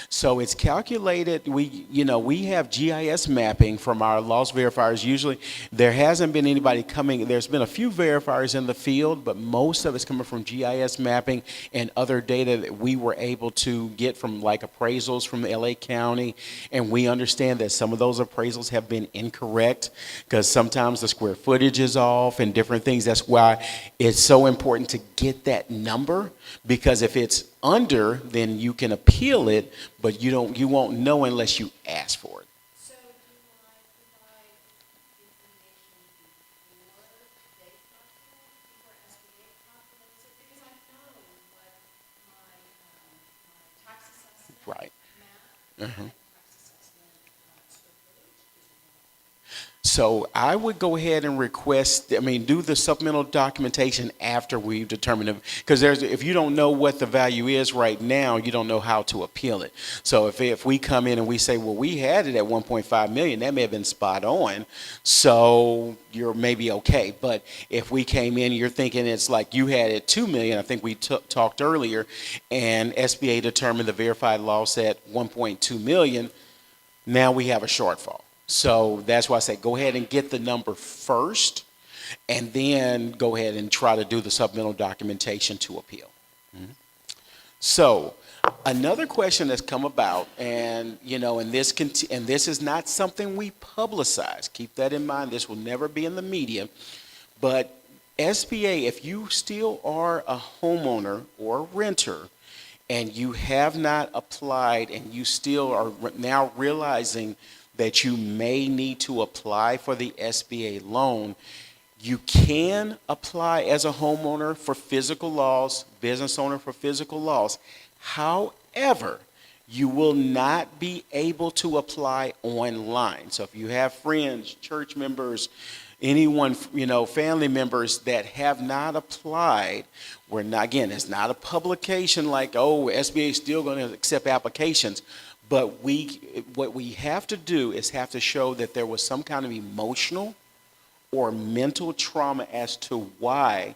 So it's calculated. We have GIS mapping from our loss verifiers. Usually there hasn't been anybody coming. There's been a few verifiers in the field, but most of it's coming from GIS mapping and other data that we were able to get from appraisals from LA County. And we understand that some of those appraisals have been incorrect because sometimes the square footage is off and different things. That's why it's so important to get that number, because if it's under, then you can appeal it, but you won't know unless you ask for it.
So do I provide information before they calculate, before SBA calculates it? Because I know what my tax assessment
Right.
map,
Uh-huh.
my tax assessment square footage is wrong.
So I would go ahead and do the supplemental documentation after we've determined it. Because if you don't know what the value is right now, you don't know how to appeal it. So if we come in and we say, well, we had it at 1.5 million, that may have been spot on. So you're maybe okay. But if we came in, you're thinking it's like you had it 2 million, I think we talked earlier, and SBA determined the verified loss at 1.2 million, now we have a shortfall. So that's why I say go ahead and get the number first, and then go ahead and try to do the supplemental documentation to appeal. Mm-hmm. So another question that's come about, and this is not something we publicize. Keep that in mind. This will never be in the media. But SBA, if you still are a homeowner or a renter, and you have not applied and you still are now realizing that you may need to apply for the SBA loan, you can apply as a homeowner for physical loss, business owner for physical loss. However, you will not be able to apply online. So if you have friends, church members, anyone, family members that have not applied, we're not, again, it's not a publication like, oh, SBA is still going to accept applications. But what we have to do is have to show that there was some kind of emotional or mental trauma as to why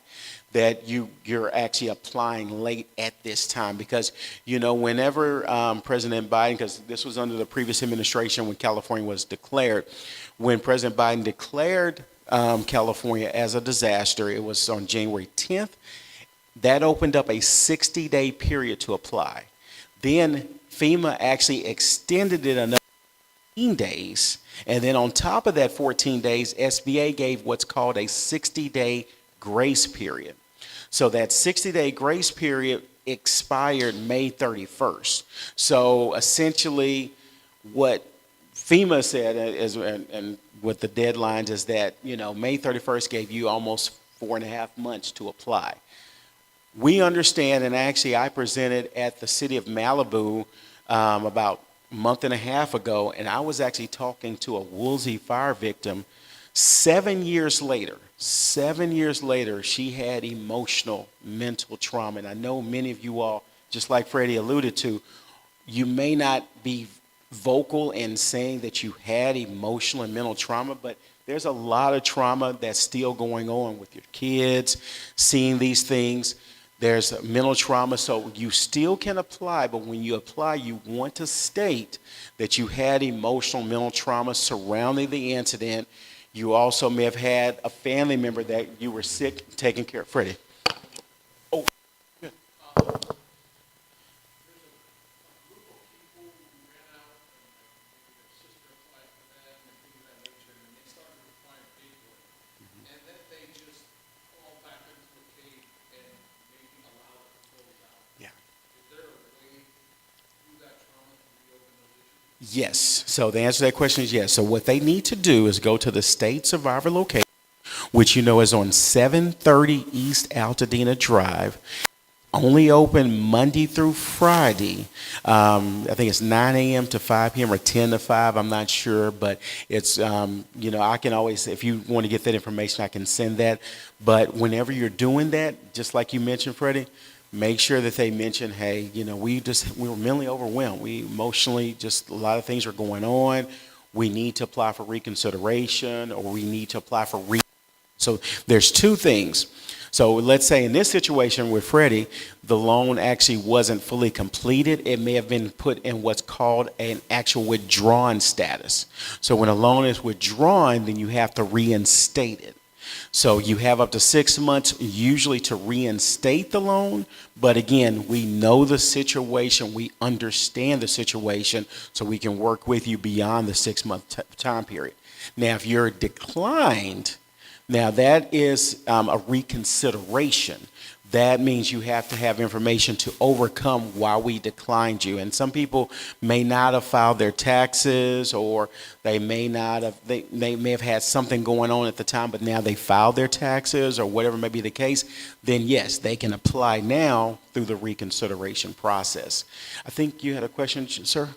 that you're actually applying late at this time. Because, whenever President Biden, because this was under the previous administration when California was declared, when President Biden declared California as a disaster, it was on January 10th, that opened up a 60-day period to apply. Then FEMA actually extended it another 14 days. And then on top of that 14 days, SBA gave what's called a 60-day grace period. So that 60-day grace period expired May 31st. So essentially what FEMA said is, and with the deadlines is that, May 31st gave you almost 4.5 months to apply. We understand, and actually I presented at the city of Malibu about a month and a half ago, and I was actually talking to a Woolsey fire victim. 7 years later, she had emotional, mental trauma. And I know many of you all, just like Freddie alluded to, you may not be vocal in saying that you had emotional and mental trauma, but there's a lot of trauma that's still going on with your kids, seeing these things. There's mental trauma, so you still can apply, but when you apply, you want to state that you had emotional, mental trauma surrounding the incident. You also may have had a family member that you were sick, taking care of. Freddie. Oh, good. Yes. So the answer to that question is yes. So what they need to do is go to the state survivor location, which is on 730 East Altadena Drive. Only open Monday through Friday. I think it's 9 a.m. to 5 p.m. or 10 to 5. I'm not sure, but it's, I can always, if you want to get that information, I can send that. But whenever you're doing that, just like you mentioned, Freddie, make sure that they mention, hey, we were mentally overwhelmed. We emotionally, just a lot of things are going on. We need to apply for reconsideration, or we need to apply for So there's two things. So let's say in this situation with Freddie, the loan actually wasn't fully completed. It may have been put in what's called an actual withdrawn status. So when a loan is withdrawn, then you have to reinstate it. So you have up to 6 months usually to reinstate the loan. But again, we know the situation. We understand the situation, so we can work with you beyond the 6 month time period. Now, if you're declined, now that is a reconsideration. That means you have to have information to overcome why we declined you. And some people may not have filed their taxes, or they may not have, they may have had something going on at the time, but now they filed their taxes or whatever may be the case. Then yes, they can apply now through the reconsideration process. I think you had a question, sir?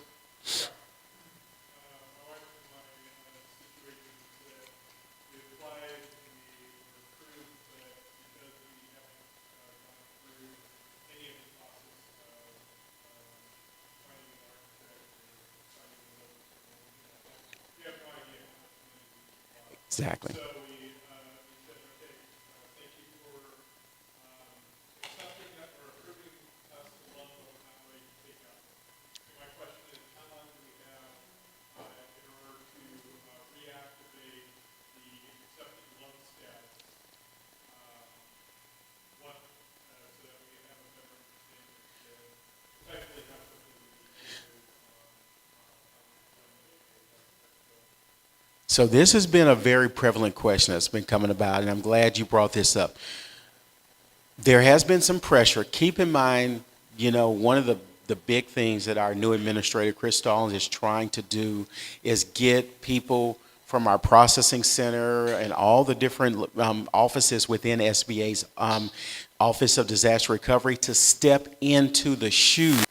Exactly.
So we said, okay, thank you for accepting that or approving us the loan on highway take out. So my question is, how long do we have in order to reactivate the accepted loan status? So that we have a better understanding of exactly how quickly we can do.
So this has been a very prevalent question that's been coming about, and I'm glad you brought this up. There has been some pressure. Keep in mind, You know, one of the big things that our new administrator, Chris Stallings, is trying to do is get people from our processing center and all the different offices within SBA's Office of Disaster Recovery to step into the shoes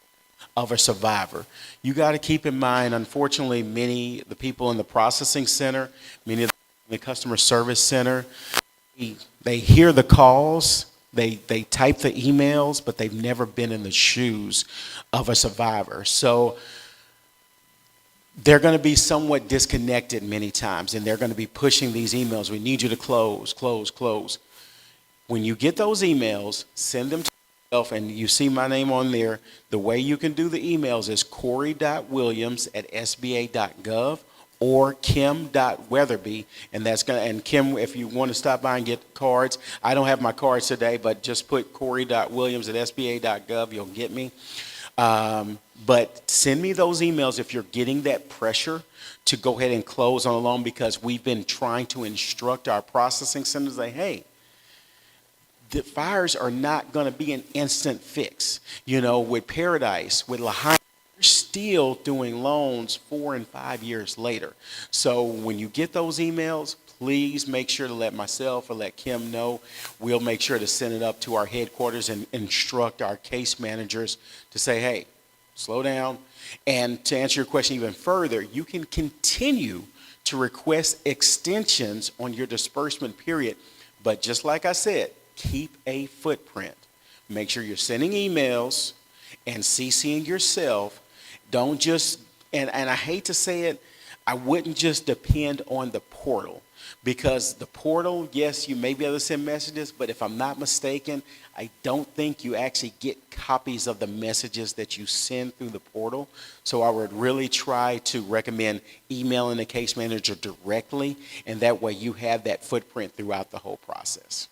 of a survivor. You got to keep in mind, unfortunately, the people in the processing center, many of the customer service center, they hear the calls, they type the emails, but they've never been in the shoes of a survivor. So they're going to be somewhat disconnected many times, and they're going to be pushing these emails. We need you to close, close, close. When you get those emails, send them to yourself, and you see my name on there. The way you can do the emails is corey.williams@sba.gov or kim.weatherby, and that's going to, and Kim, if you want to stop by and get cards, I don't have my cards today, but just put corey.williams@sba.gov, you'll get me. But send me those emails if you're getting that pressure to go ahead and close on a loan, because we've been trying to instruct our processing centers that, hey, the fires are not going to be an instant fix. You know, with Paradise, with Lahaina, we're still doing loans 4 and 5 years later. So when you get those emails, please make sure to let myself or let Kim know. We'll make sure to send it up to our headquarters and instruct our case managers to say, hey, slow down. And to answer your question even further, you can continue to request extensions on your disbursement period. But just like I said, keep a footprint. Make sure you're sending emails and CCing yourself. Don't just, and I hate to say it, I wouldn't just depend on the portal. Because the portal, yes, you may be able to send messages, but if I'm not mistaken, I don't think you actually get copies of the messages that you send through the portal. So I would really try to recommend emailing the case manager directly, and that way you have that footprint throughout the whole process.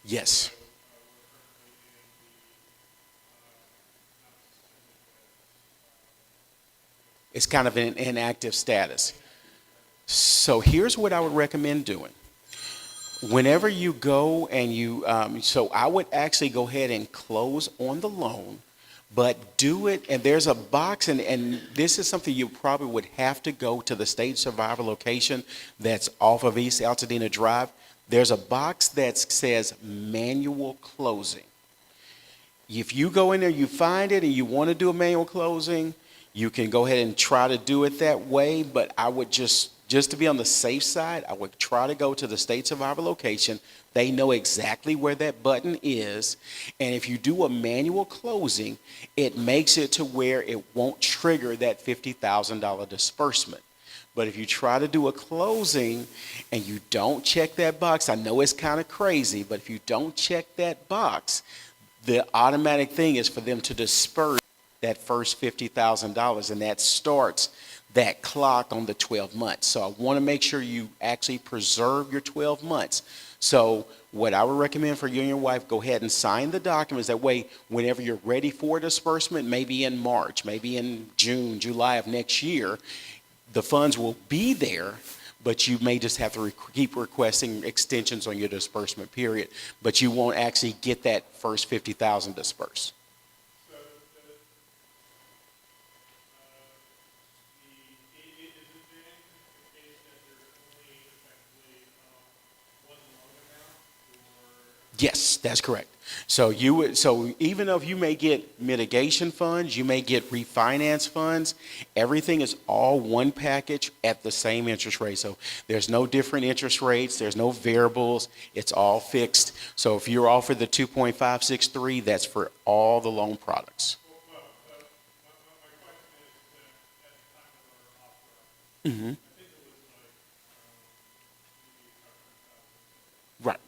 Yes. It's kind of an inactive status. So here's what I would recommend doing. Whenever you go and so I would actually go ahead and close on the loan, but do it, and there's a box, and this is something you probably would have to go to the State Survivor location that's off of East Altadena Drive. There's a box that says manual closing. If you go in there, you find it, and you want to do a manual closing, you can go ahead and try to do it that way, but I would just to be on the safe side, I would try to go to the State Survivor location. They know exactly where that button is, and if you do a manual closing, it makes it to where it won't trigger that $50,000 disbursement. But if you try to do a closing and you don't check that box, I know it's kind of crazy, but if you don't check that box, the automatic thing is for them to disperse that first $50,000, and that starts that clock on the 12 months. So I want to make sure you actually preserve your 12 months. So what I would recommend for you and your wife, go ahead and sign the documents. That way, whenever you're ready for disbursement, maybe in March, maybe in June, July of next year, the funds will be there, but you may just have to keep requesting extensions on your disbursement period, but you won't actually get that first $50,000 dispersed. Yes, that's correct. So even though you may get mitigation funds, you may get refinance funds, everything is all one package at the same interest rate. So there's no different interest rates, there's no variables, it's all fixed. So if you're offered the 2.563, that's for all the loan products. Mm-hmm. Right.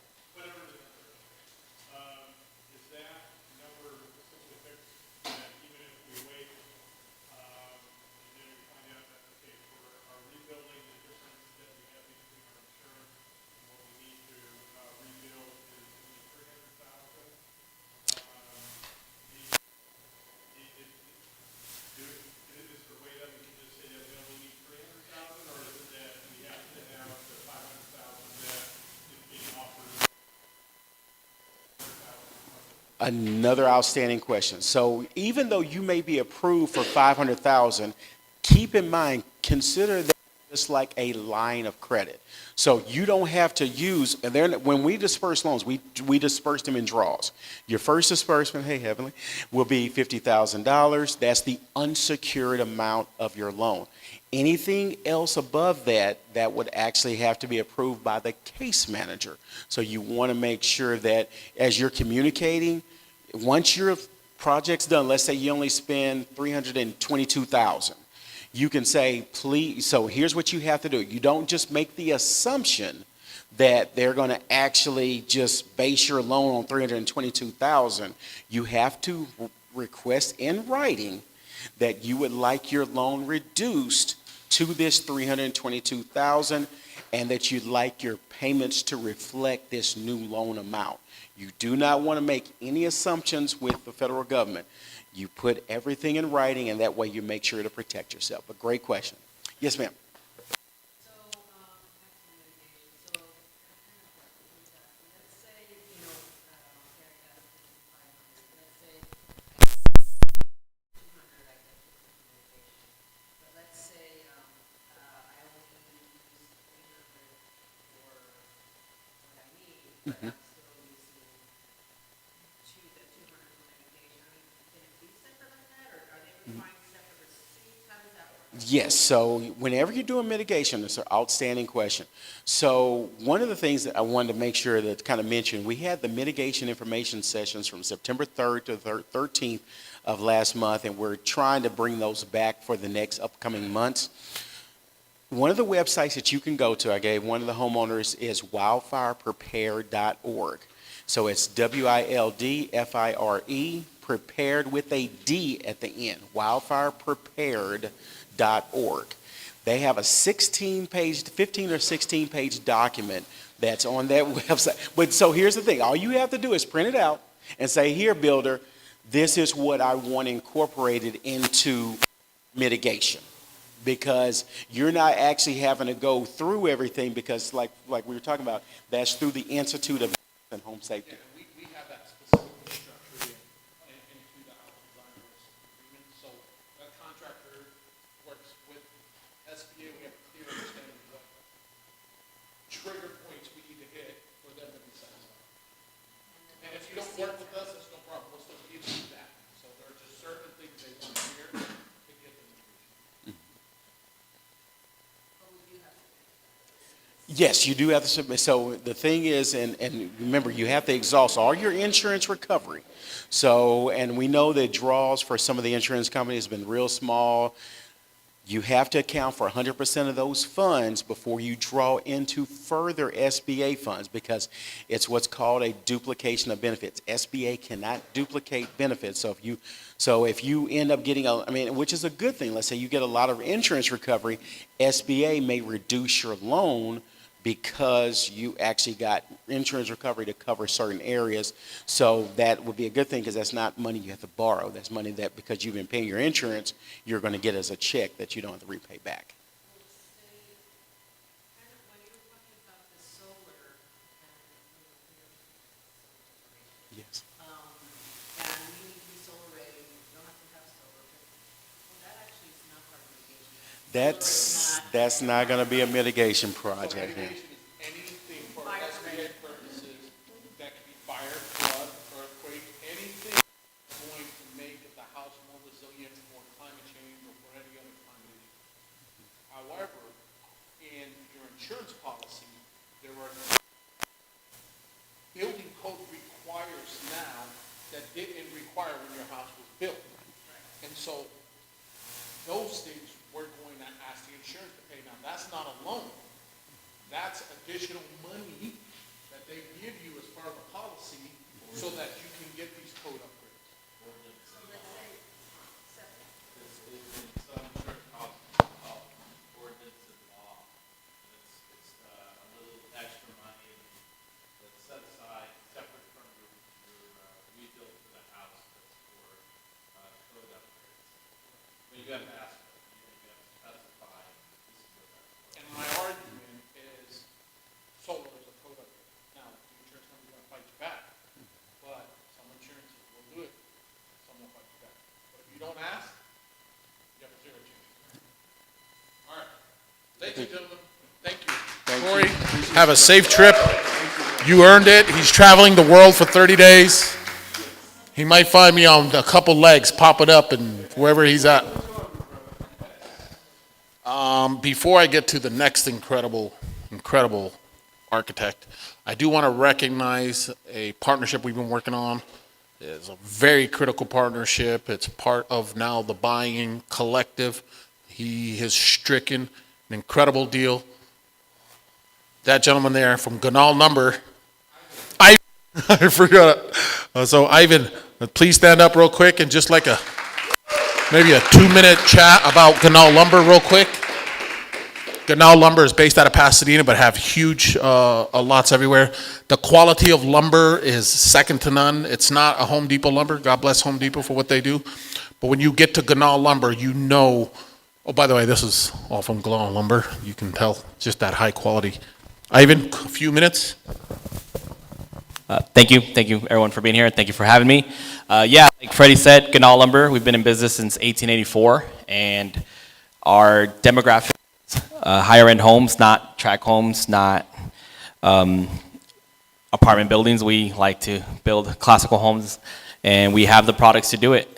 Another outstanding question. So even though you may be approved for 500,000, keep in mind, consider that it's like a line of credit. So you don't have to use, and then when we disperse loans, we disperse them in draws. Your first disbursement, hey Heavenly, will be $50,000. That's the unsecured amount of your loan. Anything else above that, that would actually have to be approved by the case manager. So you want to make sure that as you're communicating, once your project's done, let's say you only spend $322,000, you can say, please, so here's what you have to do. You don't just make the assumption that they're going to actually just base your loan on $322,000. You have to request in writing that you would like your loan reduced to this $322,000 and that you'd like your payments to reflect this new loan amount. You do not want to make any assumptions with the federal government. You put everything in writing, and that way you make sure to protect yourself. But great question. Yes, ma'am.
So, back to mitigation. So, let's say, you know, Gary got 500. Let's say 200, I get mitigation. But let's say I only use 300 for what I need, but I'm still using the 200 for mitigation. I mean, can it be separate like that, or are they requiring separate receipts? How does that work?
Yes, so whenever you're doing mitigation, it's an outstanding question. So one of the things that I wanted to make sure that kind of mention, we had the mitigation information sessions from September 3rd to 13th of last month, and we're trying to bring those back for the next upcoming months. One of the websites that you can go to, I gave one of the homeowners, is wildfireprepare.org. So it's WILDFIRE, prepared with a D at the end, wildfireprepared.org. They have a 15 or 16 page document that's on that website. But so here's the thing, all you have to do is print it out and say, here, builder, this is what I want incorporated into mitigation. Because you're not actually having to go through everything, because like we were talking about, that's through the Institute of and Home Safety.
Yeah, and we have that specifically structured into the house design risk agreement. So a contractor works with SBA, we have a clear understanding of what trigger points we need to hit for them to be satisfied. And if you don't work with us, it's no problem, we'll still give you that. So there are just certain things they want to hear to get them.
Yes, you do have to submit. So the thing is, and remember, you have to exhaust all your insurance recovery. So, and we know that draws for some of the insurance companies have been real small. You have to account for 100% of those funds before you draw into further SBA funds, because it's what's called a duplication of benefits. SBA cannot duplicate benefits. So if you end up getting which is a good thing. Let's say you get a lot of insurance recovery, SBA may reduce your loan because you actually got insurance recovery to cover certain areas. So that would be a good thing, because that's not money you have to borrow. That's money that, because you've been paying your insurance, you're going to get as a check that you don't have to repay back.
When you were talking about the solar,
Yes.
and you need to be solar ready, you don't have to have solar, but, well, that actually is not part of mitigation.
That's not going to be a mitigation project.
Mitigation is anything for SBA purposes that can be fire, flood, earthquake, anything that's going to make the house more resilient for climate change or for any other climate issue. However, in your insurance policy, there are building code requires now that didn't require when your house was built. And so those things we're going to ask the insurance to pay. Now, that's not a loan. That's additional money that they give you as part of the policy so that you can get these code upgrades.
Ordinance and law, it's a little extra money that's set aside separate from your rebuild for the house, that's for code upgrades. But you have to ask for it. You
Have a safe trip. You earned it. He's traveling the world for 30 days. He might find me on a couple legs popping up and wherever he's at. Before I get to the next incredible architect, I do want to recognize a partnership we've been working on. It's a very critical partnership. It's part of now the Buying Collective. He has stricken an incredible deal. That gentleman there from Ganal Lumber, I forgot. So Ivan, please stand up real quick and just like maybe a 2-minute chat about Ganal Lumber real quick. Ganal Lumber is based out of Pasadena, but have huge lots everywhere. The quality of lumber is second to none. It's not a Home Depot lumber. God bless Home Depot for what they do. But when you get to Ganal Lumber, you know, oh, by the way, this is all from Ganal Lumber. You can tell just that high quality. Ivan, a few minutes.
Thank you everyone for being here, and thank you for having me. Yeah, like Freddie said, Ganal Lumber, we've been in business since 1884, and our demographic, higher end homes, not tract homes, not apartment buildings. We like to build classical homes, and we have the products to do it.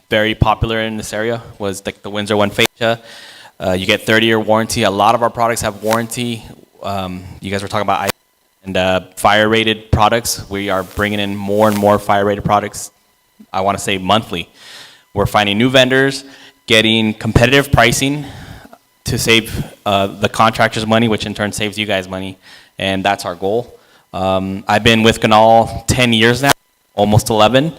Very popular in this area was the Windsor One Fascia. You get 30-year warranty. A lot of our products have warranty. You guys were talking about fire-rated products. We are bringing in more and more fire-rated products, I want to say monthly. We're finding new vendors, getting competitive pricing to save the contractors money, which in turn saves you guys money, and that's our goal. I've been with Ganal 10 years now, almost 11.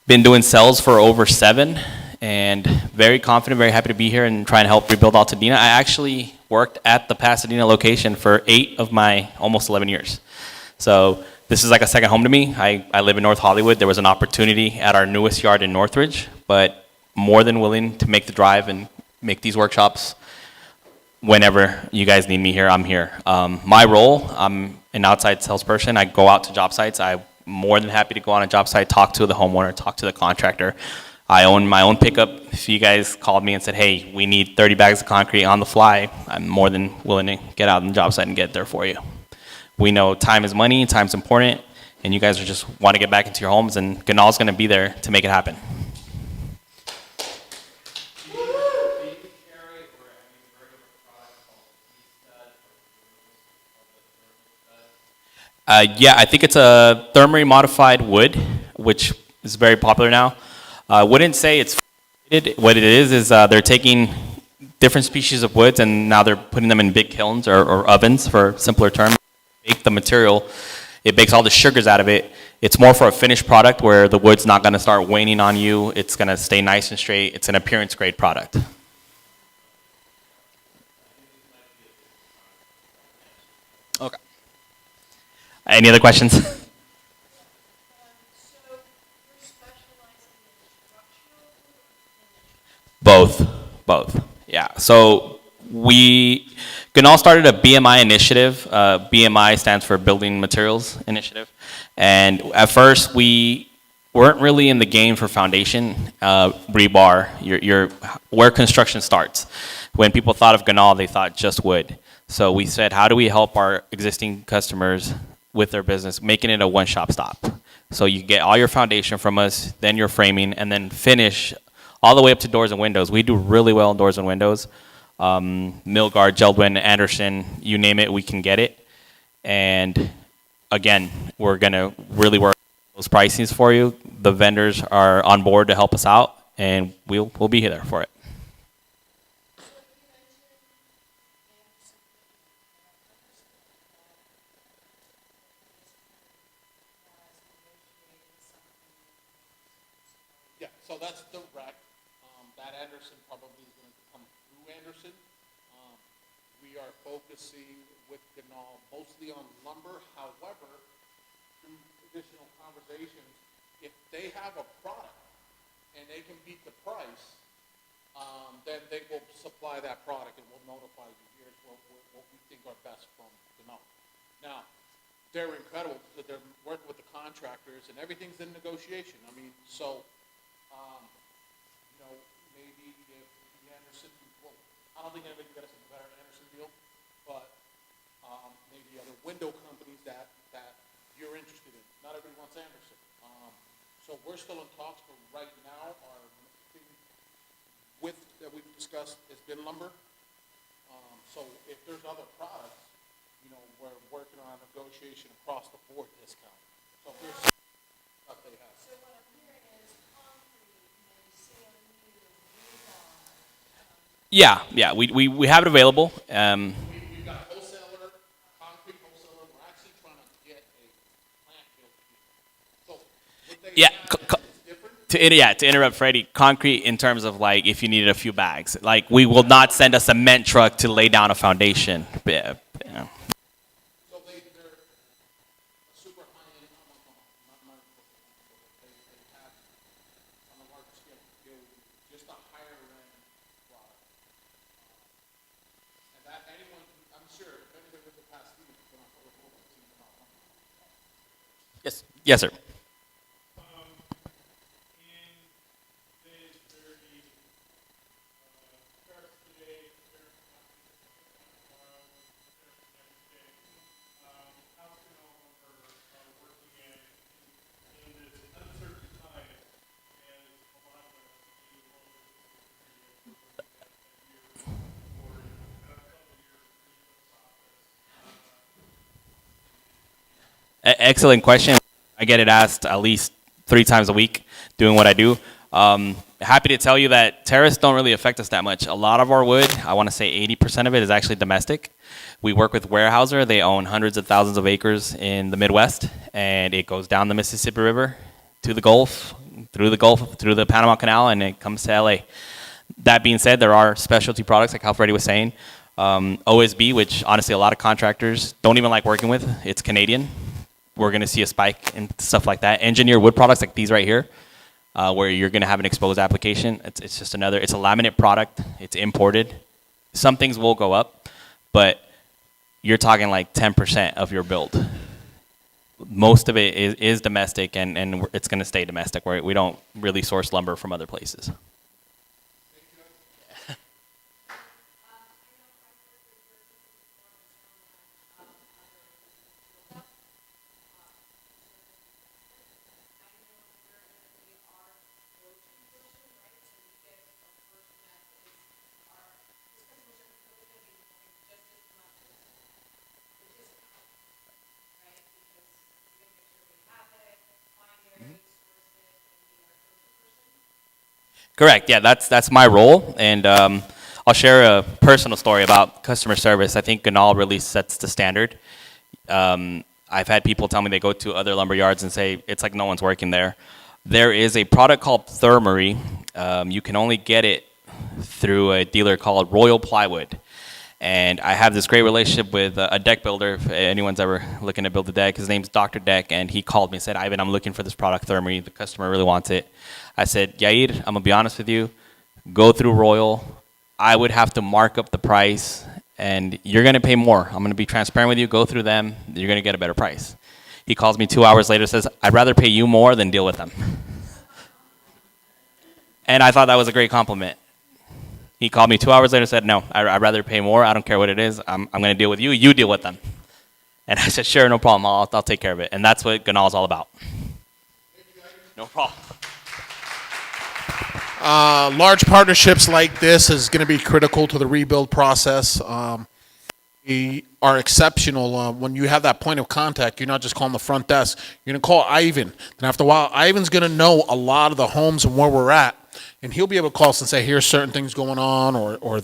Been doing sales for over 7, and very confident, very happy to be here and try and help rebuild Altadena. I actually worked at the Pasadena location for 8 of my almost 11 years. So this is like a second home to me. I live in North Hollywood. There was an opportunity at our newest yard in Northridge, but more than willing to make the drive and make these workshops. Whenever you guys need me here, I'm here. My role, I'm an outside salesperson. I go out to job sites. I'm more than happy to go on a job site, talk to the homeowner, talk to the contractor. I own my own pickup. If you guys called me and said, hey, we need 30 bags of concrete on the fly, I'm more than willing to get out on the job site and get it there for you. We know time is money, time's important, and you guys are just want to get back into your homes, and Ganal's going to be there to make it happen. Yeah, I think it's a thermally modified wood, which is very popular now. I wouldn't say it's what it is they're taking different species of woods and now they're putting them in big kilns or ovens, for simpler term. Bake the material, it bakes all the sugars out of it. It's more for a finished product where the wood's not going to start waning on you. It's going to stay nice and straight. It's an appearance grade product. Okay. Any other questions? Both. Yeah. So Ganal started a BMI initiative. BMI stands for Building Materials Initiative. And at first, we weren't really in the game for foundation, rebar, where construction starts. When people thought of Ganal, they thought just wood. So we said, how do we help our existing customers with their business, making it a one-shop stop? So you get all your foundation from us, then your framing, and then finish all the way up to doors and windows. We do really well in doors and windows. Milgard, Geldwin, Anderson, you name it, we can get it. And again, we're going to really work on those pricings for you. The vendors are on board to help us out, and we'll be there for it.
Yeah, so that's direct. That Anderson probably is going to come through Anderson. We are focusing with Ganal mostly on lumber. However, through additional conversations, if they have a product and they can beat the price, then they will supply that product and we'll notify you. Here's what we think are best from Ganal. Now, they're incredible because they're working with the contractors and everything's in negotiation. I mean, so, maybe if the Anderson, well, I don't think anybody can get us a better Anderson deal, but window companies that you're interested in. Not everybody wants Anderson. So we're still in talks, but right now our thing that we've discussed has been lumber. So if there's other products, we're working on a negotiation across the board discount. So if there's stuff they have.
So what I'm hearing is concrete, maybe CMU, rebar.
Yeah, we have it available.
We've got wholesaler, concrete wholesaler, we're actually trying to get a plant built here. So what they
Yeah,
have is different.
to interrupt Freddie, concrete in terms of like if you needed a few bags, like we will not send a cement truck to lay down a foundation. Yeah.
So they're a super high-end, they have on a large scale, just a higher end product. And that anyone, I'm sure, if anybody lives in Pasadena, it's gonna put a little bit of
Yes. Yes, sir. Excellent question. I get it asked at least 3 times a week doing what I do. Happy to tell you that tariffs don't really affect us that much. A lot of our wood, I want to say 80% of it is actually domestic. We work with Weyerhaeuser. They own hundreds of thousands of acres in the Midwest, and it goes down the Mississippi River to the Gulf, through the Panama Canal, and it comes to LA. That being said, there are specialty products, like how Freddie was saying. OSB, which honestly a lot of contractors don't even like working with. It's Canadian. We're going to see a spike in stuff like that. Engineered wood products like these right here, where you're going to have an exposed application. It's just another, it's a laminate product. It's imported. Some things will go up, but you're talking like 10% of your build. Most of it is domestic, and it's going to stay domestic. We don't really source lumber from other places. Correct. Yeah, that's my role, and I'll share a personal story about customer service. I think Ganal really sets the standard. I've had people tell me they go to other lumber yards and say it's like no one's working there. There is a product called Thermery. You can only get it through a dealer called Royal Plywood. And I have this great relationship with a deck builder. If anyone's ever looking to build a deck, his name's Dr. Deck, and he called me and said, Ivan, I'm looking for this product, Thermery. The customer really wants it. I said, Yair, I'm going to be honest with you. Go through Royal. I would have to mark up the price, and you're going to pay more. I'm going to be transparent with you. Go through them. You're going to get a better price. He calls me 2 hours later and says, I'd rather pay you more than deal with them. And I thought that was a great compliment. He called me 2 hours later and said, no, I'd rather pay more. I don't care what it is. I'm going to deal with you. You deal with them. And I said, sure, no problem. I'll take care of it. And that's what Ganal is all about. No problem.
Large partnerships like this is going to be critical to the rebuild process. We are exceptional. When you have that point of contact, you're not just calling the front desk. You're going to call Ivan. Then after a while, Ivan's going to know a lot of the homes and where we're at. And he'll be able to call us and say, here's certain things going on, or